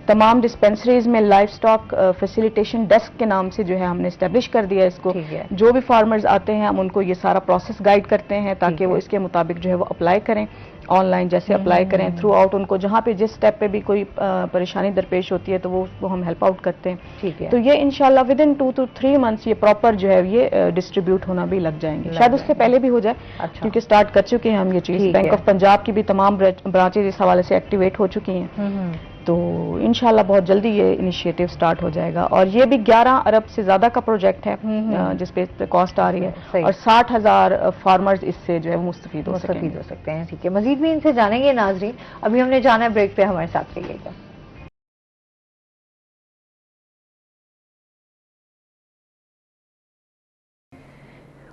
तमाम डिस्पेंसरीज में लाइव स्टॉक फैसिलिटेशन डेस्क के नाम से जो है हमने एस्टेब्लिश कर दिया इसको। जो भी फार्मर्स आते हैं हम उनको ये सारा प्रोसेस गाइड करते हैं ताकि वो इसके मुताबिक जो है वो अप्लाई करें, ऑनलाइन जैसे अप्लाई करें। थ्रू आउट उनको जहाँ पे जिस स्टेप पे भी कोई परेशानी दरपेश होती है तो वो उसको हम हेल्प आउट करते हैं। ठीक है। तो ये इंशाल्लाह विद इन 2 to 3 मंथ्स ये प्रॉपर जो है ये डिस्ट्रीब्यूट होना भी लग जाएंगे, शायद उससे पहले भी हो जाए। अच्छा। क्योंकि स्टार्ट कर चुके हैं हम ये चीज। बैंक ऑफ पंजाब की भी तमाम ब्रांचेज इस हवाले से एक्टिवेट हो चुकी हैं। तो इंशाल्लाह बहुत जल्दी ये इनिशिएटिव स्टार्ट हो जाएगा। और ये भी 11 अरब से ज्यादा का प्रोजेक्ट है जिस पे कॉस्ट आ रही है, और 60,000 फार्मर्स इससे जो है वो मुस्तफीद हो सकते हैं। ठीक है, मजीद भी इनसे जानेंगे नाजरीन। अभी हमने जाना है ब्रेक पे, हमारे साथ रहिएगा।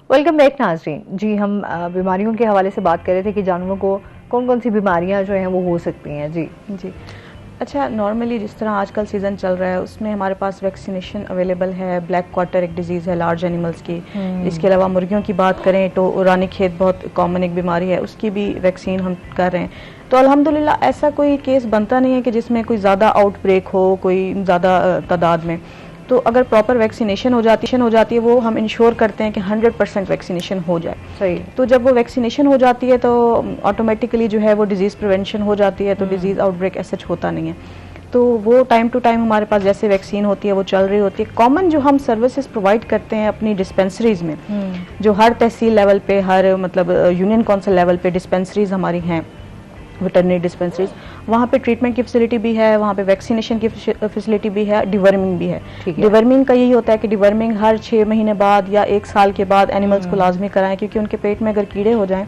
वेलकम बैक नाजरीन। जी, हम बीमारियों के हवाले से बात कर रहे थे कि जानवरों को कौन कौन सी बीमारियां जो हैं वो हो सकती हैं। जी जी। अच्छा, नॉर्मली जिस तरह आजकल सीज़न चल रहा है उसमें हमारे पास वैक्सीनेशन अवेलेबल है। ब्लैक क्वार्टर एक डिजीज़ है लार्ज एनिमल्स की। इसके अलावा मुर्गियों की बात करें तो रानीखेत बहुत कॉमन एक बीमारी है, उसकी भी वैक्सीन हम कर रहे हैं। तो अल्हम्दुलिल्लाह ऐसा कोई केस बनता नहीं है कि जिसमें कोई ज़्यादा आउटब्रेक हो, कोई ज़्यादा तादाद में। तो अगर प्रॉपर वैक्सीनेशन हो जाती है वो हम इंश्योर करते हैं कि 100% वैक्सीनेशन हो जाए। सही। तो जब वो वैक्सीनेशन हो जाती है तो ऑटोमेटिकली जो है वो डिजीज़ प्रिवेंशन हो जाती है, तो डिजीज़ आउटब्रेक ऐसा होता नहीं है। तो वो टाइम टू टाइम हमारे पास जैसे वैक्सीन होती है वो चल रही होती है। कॉमन जो हम सर्विसेज प्रोवाइड करते हैं अपनी डिस्पेंसरीज में, जो हर तहसील लेवल पे, हर मतलब यूनियन काउंसिल लेवल पे डिस्पेंसरीज हमारी हैं, वेटरनरी डिस्पेंसरीज, वहाँ पे ट्रीटमेंट की फैसिलिटी भी है, वहाँ पे वैक्सीनेशन की फैसिलिटी भी है, डिवर्मिंग भी है। डिवर्मिंग का यही होता है कि डिवर्मिंग हर 6 महीने बाद या 1 साल के बाद एनिमल्स को लाजमी कराएं, क्योंकि उनके पेट में अगर कीड़े हो जाएं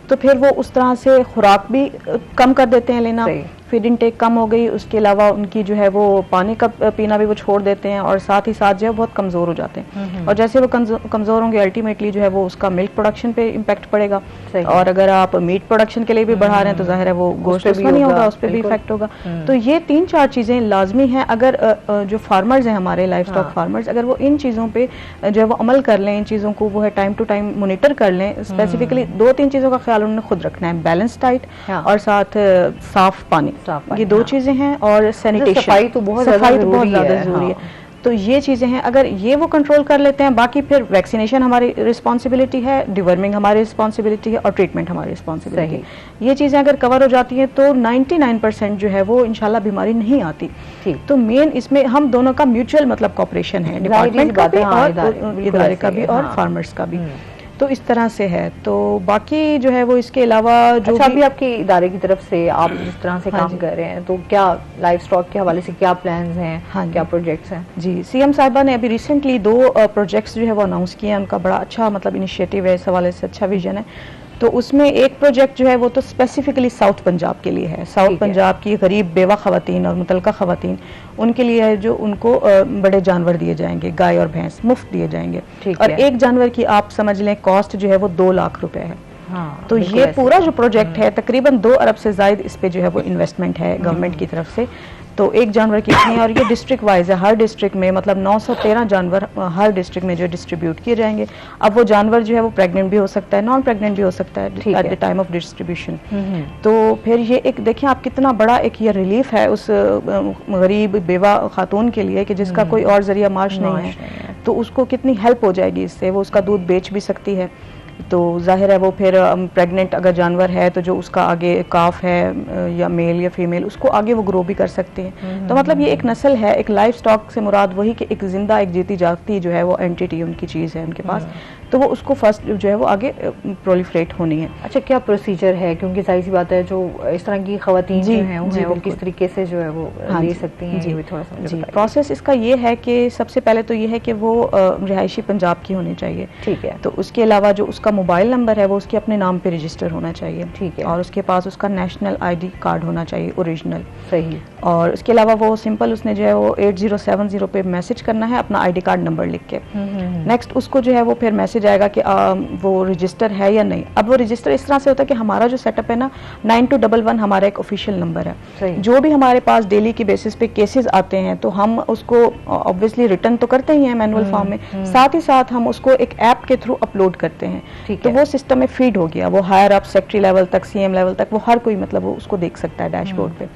तो फिर वो उस तरह से खुराक भी कम कर देते हैं लेना, फीड इनटेक कम हो गई, उसके अलावा उनकी जो है वो पानी का पीना भी वो छोड़ देते हैं और साथ ही साथ जो है बहुत कमज़ोर हो जाते हैं। और जैसे वो कमज़ोर होंगे अल्टीमेटली जो है वो उसका मिल्क प्रोडक्शन पे इम्पैक्ट पड़ेगा। और अगर आप मीट प्रोडक्शन के लिए भी बढ़ा रहे हैं तो जाहिर है वो गोश्त उसमें नहीं होगा, उस पर भी इफेक्ट होगा। तो ये 3-4 चीज़ें लाजमी हैं। अगर जो फार्मर्स हैं हमारे लाइफ स्टॉक फार्मर्स, अगर वो इन चीज़ों पे जो है वो अमल कर लें, इन चीज़ों को वो है टाइम टू टाइम मोनिटर कर लें, स्पेसिफिकली 2-3 चीज़ों का ख्याल उन्होंने खुद रखना है, बैलेंस डाइट और साथ साफ पानी, ये 2 चीजें हैं। और सैनिटेशन, सफाई तो बहुत ज्यादा जरूरी है। तो ये चीजें हैं, अगर ये वो कंट्रोल कर लेते हैं, बाकी फिर वैक्सीनेशन हमारी रिस्पॉन्सिबिलिटी है, डिवर्मिंग हमारी रिस्पॉन्सिबिलिटी है और ट्रीटमेंट हमारी रिस्पॉन्सिबिलिटी है। ये चीजें अगर कवर हो जाती हैं तो 99% जो है वो इंशाल्लाह बीमारी नहीं आती। तो मेन इसमें हम दोनों का म्यूचुअल मतलब कॉपरेशन है, डिपार्टमेंट का भी और इदारे का भी और फार्मर्स का भी। तो इस तरह से है। तो बाकी जो है वो इसके अलावा जो अच्छा, अभी आपके इदारे की तरफ से आप जिस तरह से काम कर रहे हैं, तो क्या लाइफ स्टॉक के हवाले से क्या प्लान्स हैं, क्या प्रोजेक्ट्स हैं? जी, सीएम साहिबा ने अभी रिसेंटली 2 प्रोजेक्ट्स जो है वो अनाउंस किए हैं। उनका बड़ा अच्छा मतलब इनिशिएटिव है, इस हवाले से अच्छा विजन है। तो उसमें एक प्रोजेक्ट जो है वो तो स्पेसिफिकली साउथ पंजाब के लिए है। साउथ पंजाब की गरीब बेवा खवातीन और मुतलका खवातीन, उनके लिए है जो उनको बड़े जानवर दिए जाएंगे, गाय और भैंस मुफ्त दिए जाएंगे। और एक जानवर की आप समझ लें कॉस्ट जो है वो 2 लाख रुपए है। तो ये पूरा जो प्रोजेक्ट है तकरीबन 2 अरब से ज्यादा इस पे जो है वो इन्वेस्टमेंट है गवर्नमेंट की तरफ से। तो एक जानवर की इतनी है और ये डिस्ट्रिक्ट वाइज है, हर डिस्ट्रिक्ट में मतलब 913 जानवर हर डिस्ट्रिक्ट में जो डिस्ट्रीब्यूट किए जाएंगे। अब वो जानवर जो है वो प्रेग्नेंट भी हो सकता है, नॉन प्रेग्नेंट भी हो सकता है at the time of distribution. तो फिर ये एक देखिए आप कितना बड़ा एक ये रिलीफ है उस गरीब बेवा खातून के लिए कि जिसका कोई और जरिया माश नहीं है, तो उसको कितनी हेल्प हो जाएगी इससे। वो उसका दूध बेच भी सकती है। तो जाहिर है वो फिर प्रेग्नेंट अगर जानवर है तो जो उसका आगे काफ है या मेल या फीमेल, उसको आगे वो ग्रो भी कर सकते हैं। तो मतलब ये एक नस्ल है, एक लाइफ स्टॉक से मुराद वही कि एक जिंदा एक जीती जागती जो है वो एंटिटी उनकी चीज़ है उनके पास, तो वो उसको फर्स्ट जो है वो आगे प्रोलिफरेट होनी है। अच्छा, क्या प्रोसीजर है? क्योंकि जाहिर सी बात है जो इस तरह की खवातीन जो हैं वो किस तरीके से जो है वो ले सकती हैं, ये भी थोड़ा सा जी। प्रोसेस इसका ये है कि सबसे पहले तो ये है कि वो रिहायशी पंजाब की होनी चाहिए। ठीक है। तो उसके अलावा जो उसका मोबाइल नंबर है वो उसके अपने नाम पे रजिस्टर होना चाहिए। ठीक है। और उसके पास उसका नेशनल ID कार्ड होना चाहिए ओरिजिनल। सही। और उसके अलावा वो सिंपल उसने जो है वो 8070 पे मैसेज करना है अपना ID कार्ड नंबर लिख के। नेक्स्ट उसको जो है वो फिर मैसेज आएगा कि वो रजिस्टर है या नहीं। अब वो रजिस्टर इस तरह से होता है कि हमारा जो सेटअप है ना 9211 हमारा एक ऑफिशियल नंबर है। जो भी हमारे पास डेली की बेसिस पे केसेस आते हैं तो हम उसको ऑब्वियसली रिटर्न तो करते ही हैं मैनुअल फॉर्म में, साथ ही साथ हम उसको एक ऐप के थ्रू अपलोड करते हैं। तो वो सिस्टम में फीड हो गया, वो हायर अप सेक्रेटरी लेवल तक, CM लेवल तक, वो हर कोई मतलब वो उसको देख सकता है डैशबोर्ड पे।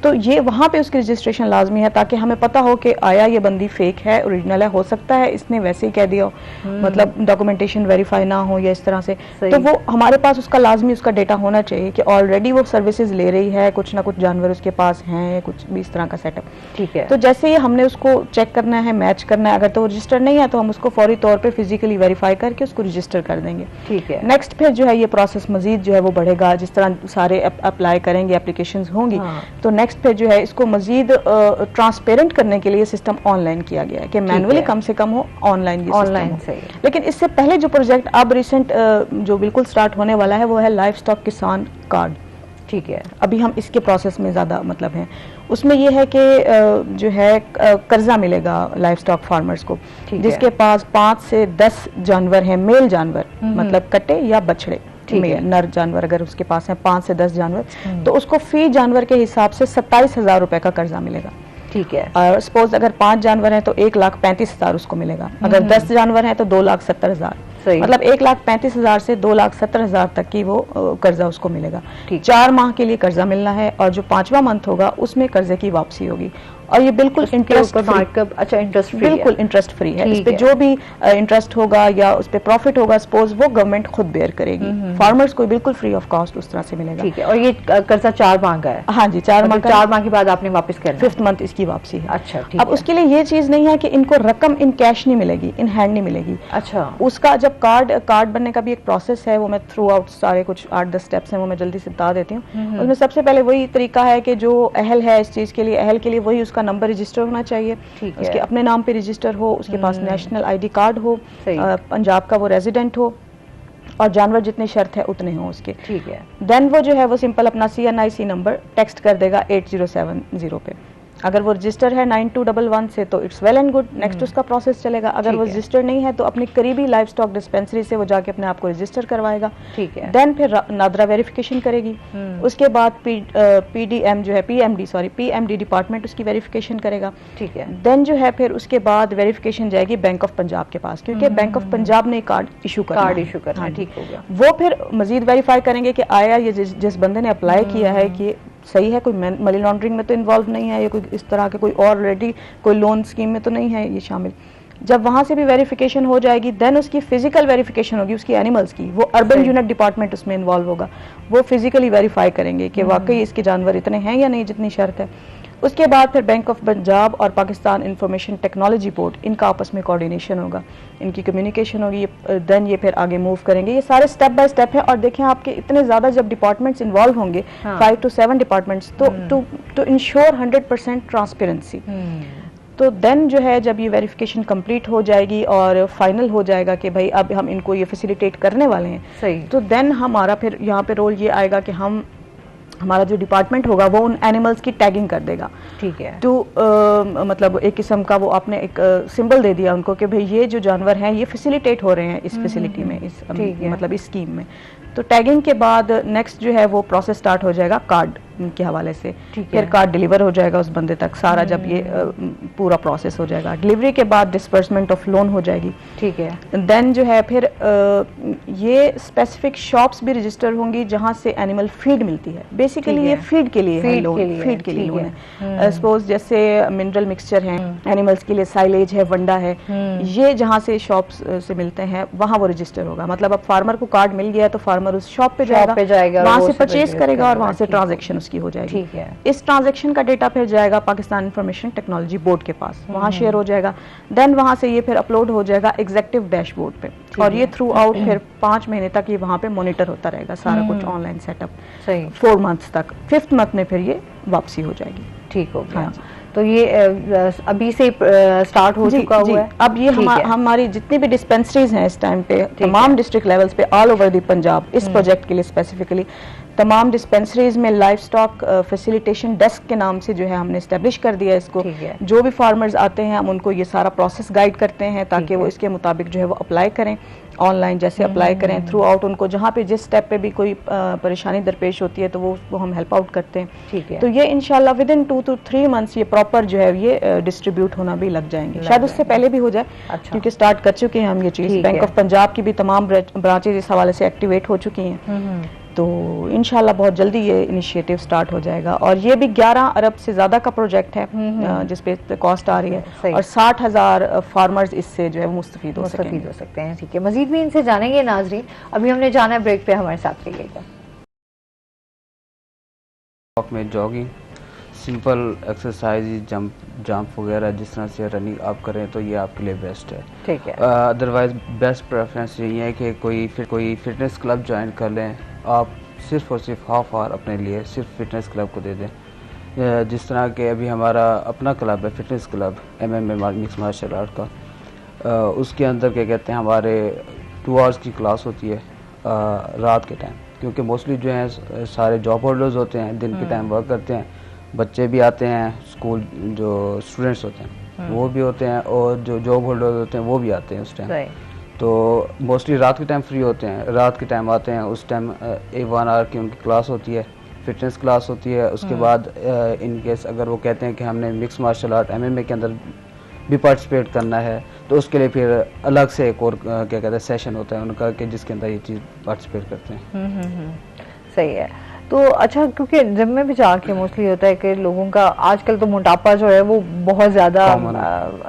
तो ये वहाँ पे उसकी रजिस्ट्रेशन लाजमी है ताकि हमें पता हो कि आया ये बंदी फेक है ओरिजिनल है, हो सकता है इसने वैसे ही कह दिया हो, मतलब डॉक्यूमेंटेशन वेरीफाई ना हो या इस तरह से। तो वो हमारे पास उसका लाजमी उसका डेटा होना चाहिए कि ऑलरेडी वो सर्विसेज ले रही है, कुछ ना कुछ जानवर उसके पास हैं, कुछ भी इस तरह का सेटअप। ठीक है। तो जैसे ही हमने उसको चेक करना है, मैच करना है, अगर तो रजिस्टर नहीं है तो हम उसको फौरी तौर पर फिजिकली वेरीफाई करके उसको रजिस्टर कर देंगे। ठीक है। नेक्स्ट फिर जो है ये प्रोसेस मजीद जो है वो बढ़ेगा, जिस तरह सारे अप्लाई करेंगे, एप्लीकेशन होंगी, तो नेक्स्ट फिर जो है इसको मजीद ट्रांसपेरेंट करने के लिए सिस्टम ऑनलाइन किया गया है कि मैनुअली कम से कम हो, ऑनलाइन से। लेकिन इससे पहले जो प्रोजेक्ट अब रिसेंट जो बिल्कुल स्टार्ट होने वाला है वो है लाइफ स्टॉक किसान कार्ड। ठीक है। अभी हम इसके प्रोसेस में ज्यादा मतलब हैं। उसमें यह है कि जो है कर्जा मिलेगा लाइफ स्टॉक फार्मर्स को जिसके पास 5 से 10 जानवर हैं, मेल जानवर मतलब कटे या बछड़े, नर जानवर अगर उसके पास है 5 से 10 जानवर, तो उसको फी जानवर के हिसाब से 27,000 रुपए का कर्जा मिलेगा। ठीक है। और सपोज अगर 5 जानवर हैं तो 1,35,000 उसको मिलेगा, अगर 10 जानवर हैं तो 2,70,000। मतलब 1,35,000 से 2,70,000 तक की वो कर्जा उसको मिलेगा। 4 माह के लिए कर्जा मिलना है और जो 5वां मंथ होगा उसमें कर्जे की वापसी होगी। और ये बिल्कुल इंटरेस्ट मार्कअप, अच्छा इंटरेस्ट फ्री बिल्कुल इंटरेस्ट फ्री है। इस ठीक पे है। जो भी इंटरेस्ट होगा या उस पे प्रॉफिट होगा सपोज वो गवर्नमेंट खुद बेयर करेगी, फार्मर्स को बिल्कुल फ्री ऑफ कॉस्ट उस तरह से मिलेगा। ठीक है। और ये कर्जा 4 माह का है? हाँ जी, 4 माह का, 4 माह के बाद आपने वापस करना है? 5th मंथ इसकी वापसी है। अच्छा ठीक अब है। उसके लिए ये चीज नहीं है कि इनको रकम इन कैश नहीं मिलेगी, इन हैंड नहीं मिलेगी। अच्छा। उसका जब कार्ड बनने का भी एक प्रोसेस है, वो मैं थ्रू आउट सारे कुछ 8-10 स्टेप्स हैं, वो मैं जल्दी से बता देती हूँ। उसमें सबसे पहले वही तरीका है कि जो अहल है इस चीज के लिए, अहल के लिए वही उसका नंबर रजिस्टर होना चाहिए, ठीक है। उसके अपने नाम पे रजिस्टर हो, उसके पास नेशनल आईडी कार्ड हो, सही। पंजाब का वो रेजिडेंट हो, और जानवर जितने शर्त है उतने हो उसके। ठीक है। देन वो जो है वो सिंपल अपना CNIC नंबर टेक्स्ट कर देगा 8070 पे। अगर वो रजिस्टर है 9211 से तो it's well and good, next उसका प्रोसेस चलेगा। अगर ठीक वो है। रजिस्टर नहीं है तो अपनी करीबी लाइफ स्टॉक डिस्पेंसरी से वो जाके अपने आप को रजिस्टर करवाएगा। ठीक है। देन फिर नादरा वेरिफिकेशन करेगी, उसके बाद PDM जो है PMD डिपार्टमेंट उसकी वेरिफिकेशन करेगा। ठीक है। देन जो है फिर उसके बाद वेरिफिकेशन जाएगी बैंक ऑफ पंजाब के पास, क्योंकि बैंक ऑफ पंजाब ने कार्ड इशू करना कार्ड है। इशू करना है, हाँ जी। ठीक हो गया। वो फिर मजीद वेरीफाई करेंगे कि आया ये जिस बंदे ने अप्लाई किया है कि सही है, कोई मनी लॉन्ड्रिंग में तो इन्वॉल्व नहीं है, या कोई इस तरह के कोई और ऑलरेडी कोई लोन स्कीम में तो नहीं है ये शामिल। जब वहां से भी वेरिफिकेशन हो जाएगी देन उसकी फिजिकल वेरिफिकेशन होगी उसकी एनिमल्स की, वो अर्बन यूनिट डिपार्टमेंट उसमें इन्वॉल्व होगा, वो फिजिकली वेरीफाई करेंगे कि वाकई इसके जानवर इतने हैं या नहीं जितनी शर्त है। उसके बाद फिर बैंक ऑफ पंजाब और पाकिस्तान इंफॉर्मेशन टेक्नोलॉजी बोर्ड इनका आपस में कोऑर्डिनेशन होगा, इनकी कम्युनिकेशन होगी, देन ये फिर आगे मूव करेंगे। ये सारे स्टेप बाय स्टेप है। और देखें आपके इतने ज़्यादा जब डिपार्टमेंट्स इन्वॉल्व होंगे, 5 to 7 डिपार्टमेंट्स, तो इंश्योर 100% ट्रांसपेरेंसी। तो देन जो है जब ये वेरिफिकेशन कंप्लीट हो जाएगी और फाइनल हो जाएगा कि भाई अब हम इनको ये फैसिलिटेट करने वाले हैं, सही। तो देन हमारा फिर यहाँ पे रोल ये आएगा कि हमारा जो डिपार्टमेंट होगा वो उन एनिमल्स की टैगिंग कर देगा। ठीक है। तो मतलब एक किस्म का वो आपने एक सिंबल दे दिया उनको कि भाई ये जो जानवर हैं ये फैसिलिटेट हो रहे हैं इस फैसिलिटी में, इस मतलब इस स्कीम में। तो टैगिंग के बाद नेक्स्ट जो है वो प्रोसेस स्टार्ट हो जाएगा कार्ड के हवाले से, फिर कार्ड डिलीवर हो जाएगा उस बंदे तक सारा, जब ये पूरा प्रोसेस हो जाएगा। डिलीवरी के बाद डिस्पर्समेंट ऑफ लोन हो जाएगी। ठीक है। देन जो है फिर ये स्पेसिफिक शॉप्स भी रजिस्टर होंगी जहां से एनिमल फीड मिलती है। बेसिकली ये फीड के लिए है लोन, फीड के लिए लोन है। सपोज जैसे मिनरल मिक्सचर है एनिमल्स के लिए, साइलेज है, वंडा है, ये जहां से शॉप्स से मिलते हैं वहां वो रजिस्टर होगा। मतलब अब फार्मर को कार्ड मिल गया तो फार्मर उस शॉप पे जाएगा, वहां से परचेज करेगा और वहां से ट्रांजैक्शन उसकी हो जाएगी। ठीक है। इस ट्रांजैक्शन का डेटा फिर जाएगा पाकिस्तान इंफॉर्मेशन टेक्नोलॉजी बोर्ड के पास, वहां शेयर हो जाएगा। देन वहां से ये फिर अपलोड हो जाएगा एग्जीक्यूटिव डैशबोर्ड पे, और ये थ्रू आउट फिर 5 महीने तक ये वहां पे मॉनिटर होता रहेगा सारा कुछ ऑनलाइन सेटअप, सही। 4 मंथ्स तक। 5th मंथ में फिर ये वापसी हो जाएगी। ठीक हो गया। हाँ। तो ये अभी से स्टार्ट हो चुका हुआ है। अब ये हमारी जितनी भी डिस्पेंसरीज हैं इस टाइम पे तमाम डिस्ट्रिक्ट लेवल्स पे ऑल ओवर द पंजाब इस प्रोजेक्ट के लिए स्पेसिफिकली तमाम डिस्पेंसरीज में लाइफ स्टॉक फैसिलिटेशन डेस्क के नाम से जो है हमने एस्टेब्लिश कर दिया इसको। जो भी फार्मर्स आते हैं हम उनको ये सारा प्रोसेस गाइड करते हैं ताकि वो इसके मुताबिक जो है वो अप्लाई करें, ऑनलाइन जैसे अप्लाई करें। थ्रू आउट उनको जहाँ पे जिस स्टेप पे भी कोई परेशानी दरपेश होती है तो वो उसको हम हेल्प आउट करते हैं। ठीक है। तो ये इंशाल्लाह विद इन 2 to 3 मंथ्स ये प्रॉपर जो है ये डिस्ट्रीब्यूट होना भी लग जाएंगे, शायद उससे पहले भी हो जाए। अच्छा। क्योंकि स्टार्ट कर चुके हैं हम ये चीज़, बैंक ऑफ पंजाब की भी तमाम ब्रांचेज इस हवाले से एक्टिवेट हो चुकी हैं। तो इंशाल्लाह बहुत जल्दी ये इनिशिएटिव स्टार्ट हो जाएगा। और ये भी 11 अरब से ज़्यादा का प्रोजेक्ट है जिसपे कॉस्ट आ रही है, और 60,000 फार्मर्स इससे जो है वो मुस्तफीद हो सकते हैं। ठीक है, मजीद भी इनसे जानेंगे नाजरीन। अभी हमने जाना है ब्रेक पे, हमारे साथ रहिएगा। में जॉगिंग, सिंपल एक्सरसाइज, जंप वगैरह जिस तरह से रनिंग आप करें तो ये आपके लिए बेस्ट है। ठीक है। अदरवाइज बेस्ट प्रेफरेंस यही है कि कोई फिटनेस क्लब ज्वाइन कर लें। आप सिर्फ और सिर्फ हाफ आवर अपने लिए सिर्फ फिटनेस क्लब को दे दें। जिस तरह के अभी हमारा अपना क्लब है fitness club MMA mix martial art का, उसके अंदर क्या कहते हैं हमारे 2 आवर्स की क्लास होती है रात के टाइम, क्योंकि मोस्टली जो हैं सारे जॉब होल्डर्स होते हैं, दिन के टाइम वर्क करते हैं, बच्चे भी आते हैं, स्कूल जो स्टूडेंट्स होते हैं वो भी होते हैं, और जो जॉब होल्डर्स होते हैं वो भी आते हैं उस टाइम। तो मोस्टली रात के टाइम फ्री होते हैं, रात के टाइम आते हैं, उस टाइम 1 आवर की उनकी क्लास होती है, फिटनेस क्लास होती है। उसके बाद इन केस अगर वो कहते हैं कि हमने मिक्स मार्शल आर्ट MMA के अंदर भी पार्टिसिपेट करना है तो उसके लिए फिर अलग से एक और क्या कहते हैं सेशन होता है उनका कि जिसके अंदर ये चीज़ पार्टिसिपेट करते हैं। सही है। तो अच्छा, क्योंकि जिम में भी जाके मोस्टली होता है कि लोगों का आजकल तो मोटापा जो है वो बहुत ज़्यादा,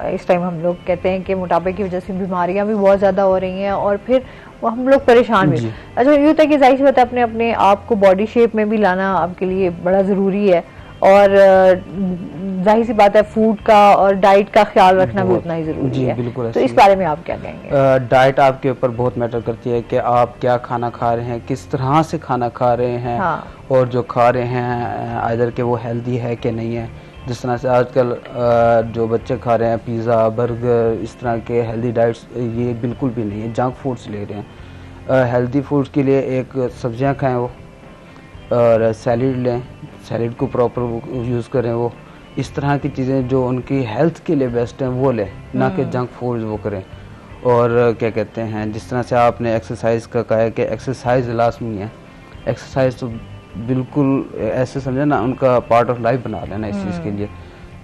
इस टाइम हम लोग कहते हैं कि मोटापे की वजह से बीमारियां भी बहुत ज़्यादा हो रही हैं और फिर वो हम लोग परेशान भी। अच्छा, ये होता है कि जाहिर सी बात है अपने अपने आप को बॉडी शेप में भी लाना आपके लिए बड़ा ज़रूरी है और जाहिर सी बात है फूड का और डाइट का ख्याल रखना भी उतना ही ज़रूरी है। बिल्कुल। तो इस बारे में आप क्या कहेंगे? डाइट आपके ऊपर बहुत मैटर करती है कि आप क्या खाना खा रहे हैं, किस तरह से खाना खा रहे हैं। और जो खा रहे हैं आइदर के वो हेल्दी है कि नहीं है। जिस तरह से आजकल जो बच्चे खा रहे हैं पिज़्ज़ा, बर्गर, इस तरह के हेल्दी डाइट्स ये बिल्कुल भी नहीं है, जंक फूड्स ले रहे हैं। हेल्दी फूड्स के लिए एक सब्जियां खाएं वो, और सैलेड लें, सैलेड को प्रॉपर यूज़ करें वो, इस तरह की चीज़ें जो उनकी हेल्थ के लिए बेस्ट हैं वो लें, ना कि जंक फूड्स वो करें। और क्या कहते हैं, जिस तरह से आपने एक्सरसाइज का कहा है कि एक्सरसाइज लाजमी है, एक्सरसाइज तो बिल्कुल ऐसे समझे ना उनका पार्ट ऑफ लाइफ बना लेना इस चीज़ के लिए,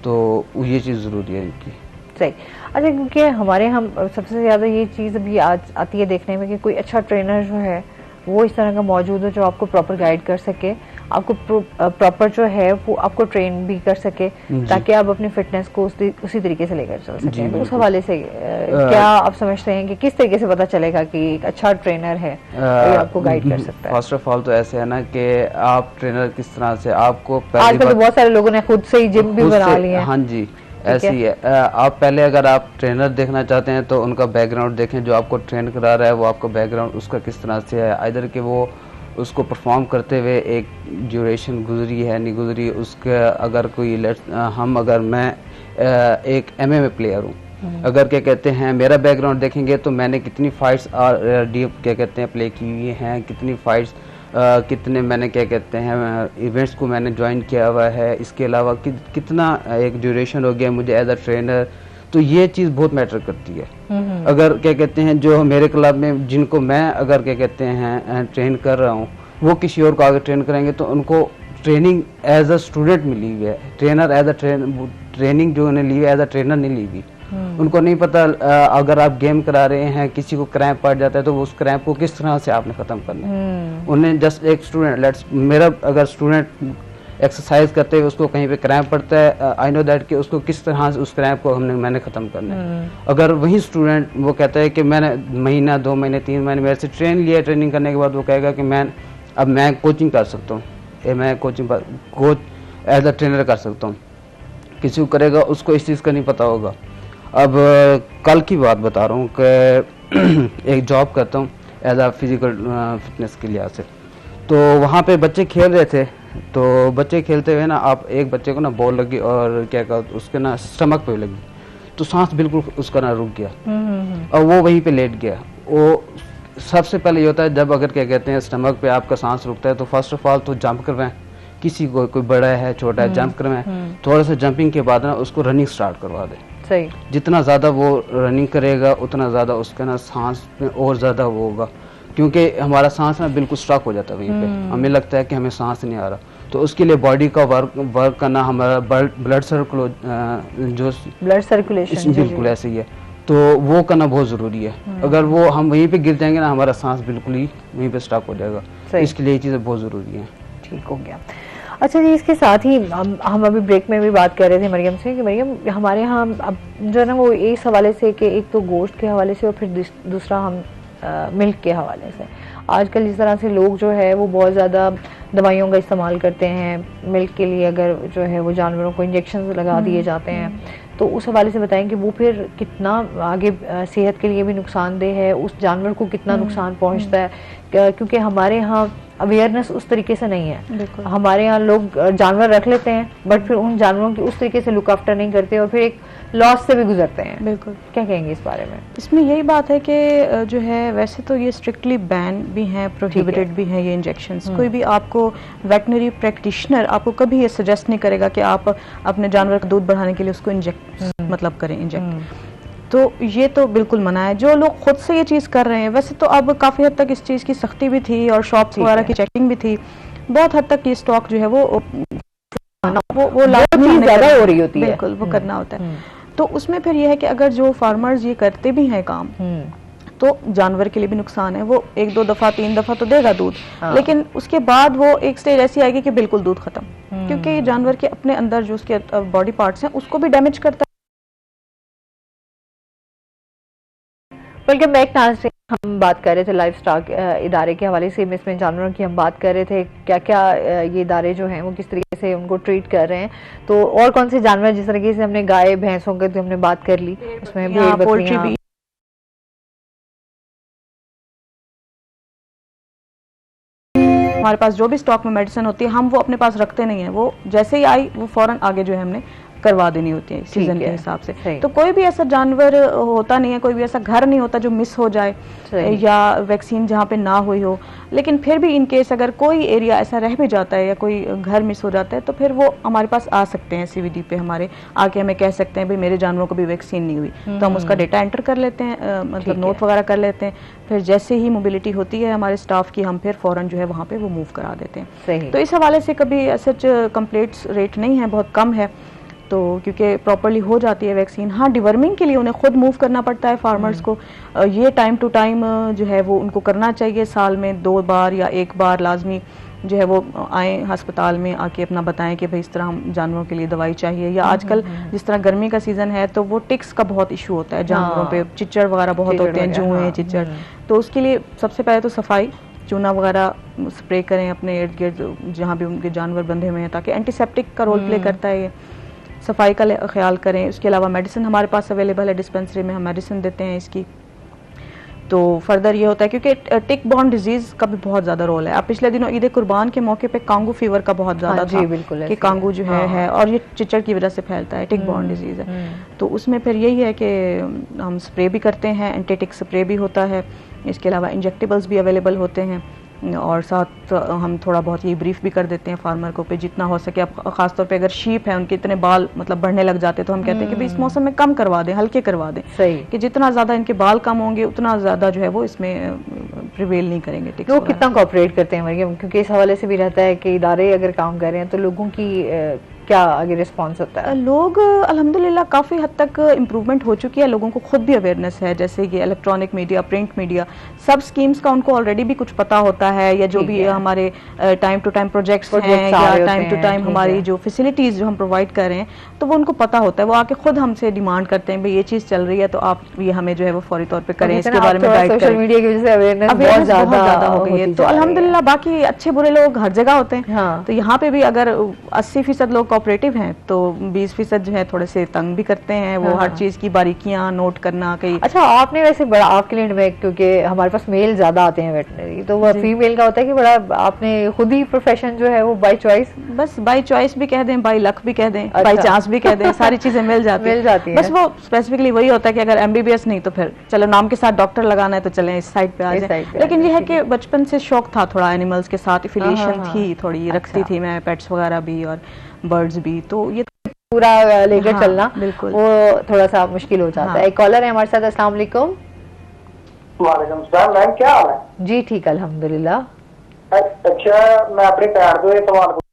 तो ये चीज़ ज़रूरी है इनकी। सही। अच्छा, क्योंकि हमारे हम सबसे ज़्यादा ये चीज़ अभी आज आती है देखने में कि कोई अच्छा ट्रेनर जो है वो इस तरह का मौजूद है जो आपको प्रॉपर गाइड कर सके, आपको प्रॉपर जो है वो आपको ट्रेन भी कर सके ताकि आप अपनी फिटनेस को उसी तरीके से लेकर चल सकें। तो उस हवाले से क्या आप समझते हैं कि किस तरीके से पता चलेगा कि एक अच्छा ट्रेनर है जो आपको गाइड कर सकता है? फर्स्ट ऑफ ऑल तो ऐसे है ना कि आप ट्रेनर किस तरह से आपको आजकल तो बहुत सारे लोगों ने खुद से ही जिम भी बना ली है। हाँ जी, ऐसी है। आप पहले अगर आप ट्रेनर देखना चाहते हैं तो उनका बैकग्राउंड देखें, जो आपको ट्रेन करा रहा है वो आपका बैकग्राउंड उसका किस तरह से है, आइदर कि वो उसको परफॉर्म करते हुए एक ड्यूरेशन गुजरी है नहीं गुजरी, उसके अगर कोई अगर मैं एक MMA प्लेयर हूँ, अगर क्या कहते हैं मेरा बैकग्राउंड देखेंगे तो मैंने कितनी फाइट्स डीप क्या कहते हैं प्ले की हुई हैं, कितनी फाइट्स कितने मैंने क्या कहते हैं इवेंट्स को मैंने ज्वाइन किया हुआ है, इसके अलावा कितना एक ड्यूरेशन हो गया मुझे एज अ ट्रेनर, तो ये चीज़ बहुत मैटर करती है। अगर क्या कहते हैं जो मेरे क्लब में जिनको मैं अगर क्या कहते हैं ट्रेन कर रहा हूँ वो किसी और को आगे ट्रेन करेंगे तो उनको ट्रेनिंग एज अ स्टूडेंट मिली हुई है, ट्रेनर एज अ ट्रेनिंग जो उन्हें ली हुई एज अ ट्रेनर नहीं ली हुई। उनको नहीं पता अगर आप गेम करा रहे हैं किसी को क्रैम्प पड़ जाता है तो उस क्रैम्प को किस तरह से आपने ख़त्म करना है। उन्हें जस्ट एक स्टूडेंट मेरा अगर स्टूडेंट एक्सरसाइज करते हुए उसको कहीं पे क्रैम्प पड़ता है, आई नो दैट कि उसको किस तरह से उस क्रैम्प को मैंने ख़त्म करना है। अगर वही स्टूडेंट वो कहता है कि मैंने महीना 2 महीने 3 महीने मेरे से ट्रेन लिया, ट्रेनिंग करने के बाद वो कहेगा कि मैं कोचिंग कर सकता हूँ, मैं कोच एज अ ट्रेनर कर सकता हूँ, किसी को करेगा उसको इस चीज़ का नहीं पता होगा। अब कल की बात बता रहा हूँ कि एक जॉब करता हूँ एज अ फिजिकल फिटनेस के लिहाज से, तो वहाँ पे बच्चे खेल रहे थे, तो बच्चे खेलते हुए ना आप एक बच्चे को ना बॉल लगी और क्या कहते उसके ना स्टमक पे लगी, तो सांस बिल्कुल उसका ना रुक गया और वो वहीं पे लेट गया। वो सबसे पहले ये होता है जब अगर क्या कहते हैं स्टमक पे आपका सांस रुकता है तो फर्स्ट ऑफ ऑल तो जंप करवाएं, किसी को कोई बड़ा है छोटा है जंप करवाएं, थोड़ा सा जंपिंग के बाद ना उसको रनिंग स्टार्ट करवा दें। सही। जितना ज़्यादा वो रनिंग करेगा उतना ज़्यादा उसका ना सांस में और ज़्यादा वो होगा, क्योंकि हमारा सांस ना बिल्कुल स्टक हो जाता है वहीं पे, हमें लगता है कि हमें सांस नहीं आ रहा, तो उसके लिए बॉडी का वर्क करना हमारा ब्लड सर्कुलेशन बिल्कुल ऐसे ही है, तो वो करना बहुत ज़रूरी है। अगर वो हम वहीं पे गिर जाएंगे ना हमारा सांस बिल्कुल ही वहीं पे स्टक हो जाएगा, इसके लिए ये चीज़ें बहुत ज़रूरी है। ठीक हो गया। अच्छा जी, इसके साथ ही हम अभी ब्रेक में भी बात कर रहे थे मरियम से कि मरियम हमारे यहाँ अब जो है ना वो इस हवाले से कि एक तो गोश्त के हवाले से और फिर दूसरा हम मिल्क के हवाले से आजकल इस तरह से लोग जो है वो बहुत ज़्यादा दवाइयों का इस्तेमाल करते हैं मिल्क के लिए, अगर जो है वो जानवरों को इंजेक्शन लगा दिए जाते हैं, तो उस हवाले से बताएं कि वो फिर कितना आगे सेहत के लिए भी नुकसानदेह है, उस जानवर को कितना नुकसान पहुंचता है, क्योंकि हमारे यहाँ अवेयरनेस उस तरीके से नहीं है। हमारे यहाँ लोग जानवर रख लेते हैं बट फिर उन जानवरों की उस तरीके से लुक आफ्टर नहीं करते और फिर एक लॉस से भी गुजरते हैं। बिल्कुल। क्या कहेंगे इस बारे में? इसमें यही बात है कि जो है वैसे तो ये स्ट्रिक्टली बैन भी हैं, प्रोहिबिटेड भी हैं ये इंजेक्शंस। कोई भी आपको वेटनरी प्रैक्टिशनर आपको कभी ये सजेस्ट नहीं करेगा कि आप अपने जानवर का दूध बढ़ाने के लिए उसको इंजेक्ट करें इंजेक्ट, तो ये तो बिल्कुल मना है। जो लोग खुद से ये चीज़ कर रहे हैं, वैसे तो अब काफ़ी हद तक इस चीज़ की सख्ती भी थी और शॉप्स वगैरह की चेकिंग भी थी, बहुत हद तक ये स्टॉक जो है वो चीज़ ज़्यादा हो रही होती है, बिल्कुल वो करना होता है। तो उसमें फिर ये है कि अगर जो फार्मर्स ये करते भी हैं काम तो जानवर के लिए भी नुकसान है। वो 1-2 दफा 3 दफा तो देगा दूध, हाँ। लेकिन उसके बाद वो एक स्टेज ऐसी आएगी कि बिल्कुल दूध खत्म, क्योंकि ये जानवर के अपने अंदर जो उसके बॉडी पार्ट्स हैं उसको भी डैमेज करता है। बल्कि बैक से हम बात कर रहे थे लाइफ स्टॉक इदारे के हवाले से, इसमें जानवरों की हम बात कर रहे थे, क्या क्या ये इदारे जो हैं वो किस तरीके से उनको ट्रीट कर रहे हैं। तो और कौन से जानवर, जिस तरीके से हमने गाय भैंसों की तो हमने बात कर ली, उसमें भेड़ पोल्ट्री बकरियां, भी, हमारे पास जो भी स्टॉक में मेडिसिन होती है हम वो अपने पास रखते नहीं है, वो जैसे ही आई वो फौरन आगे जो है हमने करवा देनी होती है सीजन के हिसाब से। तो कोई भी ऐसा जानवर होता नहीं है, कोई भी ऐसा घर नहीं होता जो मिस हो जाए या वैक्सीन जहाँ पे ना हुई हो। लेकिन फिर भी इन केस अगर कोई एरिया ऐसा रह भी जाता है या कोई घर मिस हो जाता है तो फिर वो हमारे पास आ सकते हैं CVD पे, हमारे आके हमें कह सकते हैं भाई मेरे जानवरों को भी वैक्सीन नहीं हुई, तो हम उसका डेटा एंटर कर लेते हैं, मतलब नोट वगैरह कर लेते हैं। फिर जैसे ही मोबिलिटी होती है हमारे स्टाफ की, हम फिर फौरन जो है वहाँ पे वो मूव करा देते हैं। तो इस हवाले से कभी सच कंप्लेंट्स रेट नहीं है, बहुत कम है, तो क्योंकि प्रॉपरली हो जाती है वैक्सीन। हाँ, डिवर्मिंग के लिए उन्हें खुद मूव करना पड़ता है फार्मर्स को, ये टाइम टू टाइम जो है वो उनको करना चाहिए, साल में 2 बार या 1 बार लाजमी जो है वो आए अस्पताल में, आके अपना बताएं कि भाई इस तरह हम जानवरों के लिए दवाई चाहिए। या आजकल जिस तरह गर्मी का सीजन है तो वो टिक्स का बहुत इशू होता है जानवरों पे, चिच्चड़ वगैरह बहुत होते हैं, जुएं चिच्चड़, तो उसके लिए सबसे पहले तो सफाई, चूना वगैरह स्प्रे करें अपने इर्द गिर्द जहाँ भी उनके जानवर बंधे हुए हैं, ताकि एंटीसेप्टिक का रोल प्ले करता है ये। सफाई का ख्याल करें। उसके अलावा मेडिसिन हमारे पास अवेलेबल है, डिस्पेंसरी में हम मेडिसिन देते हैं इसकी। तो फर्दर ये होता है क्योंकि टिक बॉर्न डिजीज का भी बहुत ज्यादा रोल है। अब पिछले दिनों ईद कुर्बान के मौके पे कांगू फीवर का बहुत ज्यादा था, बिल्कुल कि कांगू जो है और ये चिच्चड़ की वजह से फैलता है, टिक बॉर्न डिजीज है। तो उसमें फिर यही है कि हम स्प्रे भी करते हैं, एंटीटिक स्प्रे भी होता है, इसके अलावा इंजेक्टेबल्स भी अवेलेबल होते हैं, और साथ हम थोड़ा बहुत ये ब्रीफ भी कर देते हैं फार्मर को पे जितना हो सके। अब खासतौर पे अगर शीप है उनके इतने बाल मतलब बढ़ने लग जाते हैं तो हम कहते हैं कि भाई इस मौसम में कम करवा दें, हल्के करवा दें, सही कि जितना ज्यादा इनके बाल कम होंगे उतना ज्यादा जो है वो इसमें प्रिवेल नहीं करेंगे। लोग कितना कोऑपरेट करते हैं मरियम, क्योंकि इस हवाले से भी रहता है कि इदारे अगर काम कर रहे हैं तो लोगों की क्या आगे रिस्पांस होता है? लोग अल्हम्दुलिल्लाह काफ़ी हद तक इम्प्रूवमेंट हो चुकी है, लोगों को खुद भी अवेयरनेस है, जैसे ये इलेक्ट्रॉनिक मीडिया, प्रिंट मीडिया, सब स्कीम्स का उनको ऑलरेडी भी कुछ पता होता है, या जो भी हमारे टाइम टू टाइम प्रोजेक्ट्स हैं या टाइम टू टाइम हमारी जो फैसिलिटीज जो हम प्रोवाइड कर रहे हैं तो वो उनको पता होता है। वो आके खुद हमसे डिमांड करते हैं भाई ये चीज़ चल रही है तो आप ये हमें जो है वो फौरी तौर पर करें, इसके बारे में गाइड करें। सोशल मीडिया की वजह से अवेयरनेस बहुत ज़्यादा हो गई है, तो अल्हम्दुलिल्लाह। बाकी अच्छे बुरे लोग हर जगह होते हैं, तो यहाँ पे भी अगर 80% लोग कोऑपरेटिव हैं तो 20% जो है थोड़े से तंग भी करते हैं, वो हर चीज की बारीकियां नोट करना कहीं। अच्छा, आपने वैसे बड़ा आपके लिए में, क्योंकि हमारे पास मेल ज्यादा आते हैं वेटनरी, तो वो फीमेल का होता है कि बड़ा आपने खुद ही प्रोफेशन जो है वो बाय चॉइस, बस बाय चॉइस भी कह दें, बाय लक भी कह दें, बाय चांस भी कह दें, सारी चीजें मिल जाती है। बस वो स्पेसिफिकली वही होता है कि अगर MBBS नहीं तो फिर चलो नाम के साथ डॉक्टर लगाना है तो चलें इस साइड पे आ जाए। लेकिन ये है कि बचपन से शौक था, थोड़ा एनिमल्स के साथ एफिलिएशन थी, थोड़ी रखती थी मैं पेट्स वगैरह भी और बर्ड्स भी, तो ये पूरा लेकर चलना बिल्कुल वो थोड़ा सा मुश्किल हो जाता है। एक कॉलर है हमारे साथ। अस्सलाम वालेकुम। वालेकुम सलाम मैम, क्या हाल है? जी ठीक, अल्हम्दुलिल्लाह। अच्छा, मैं अपने पैर दो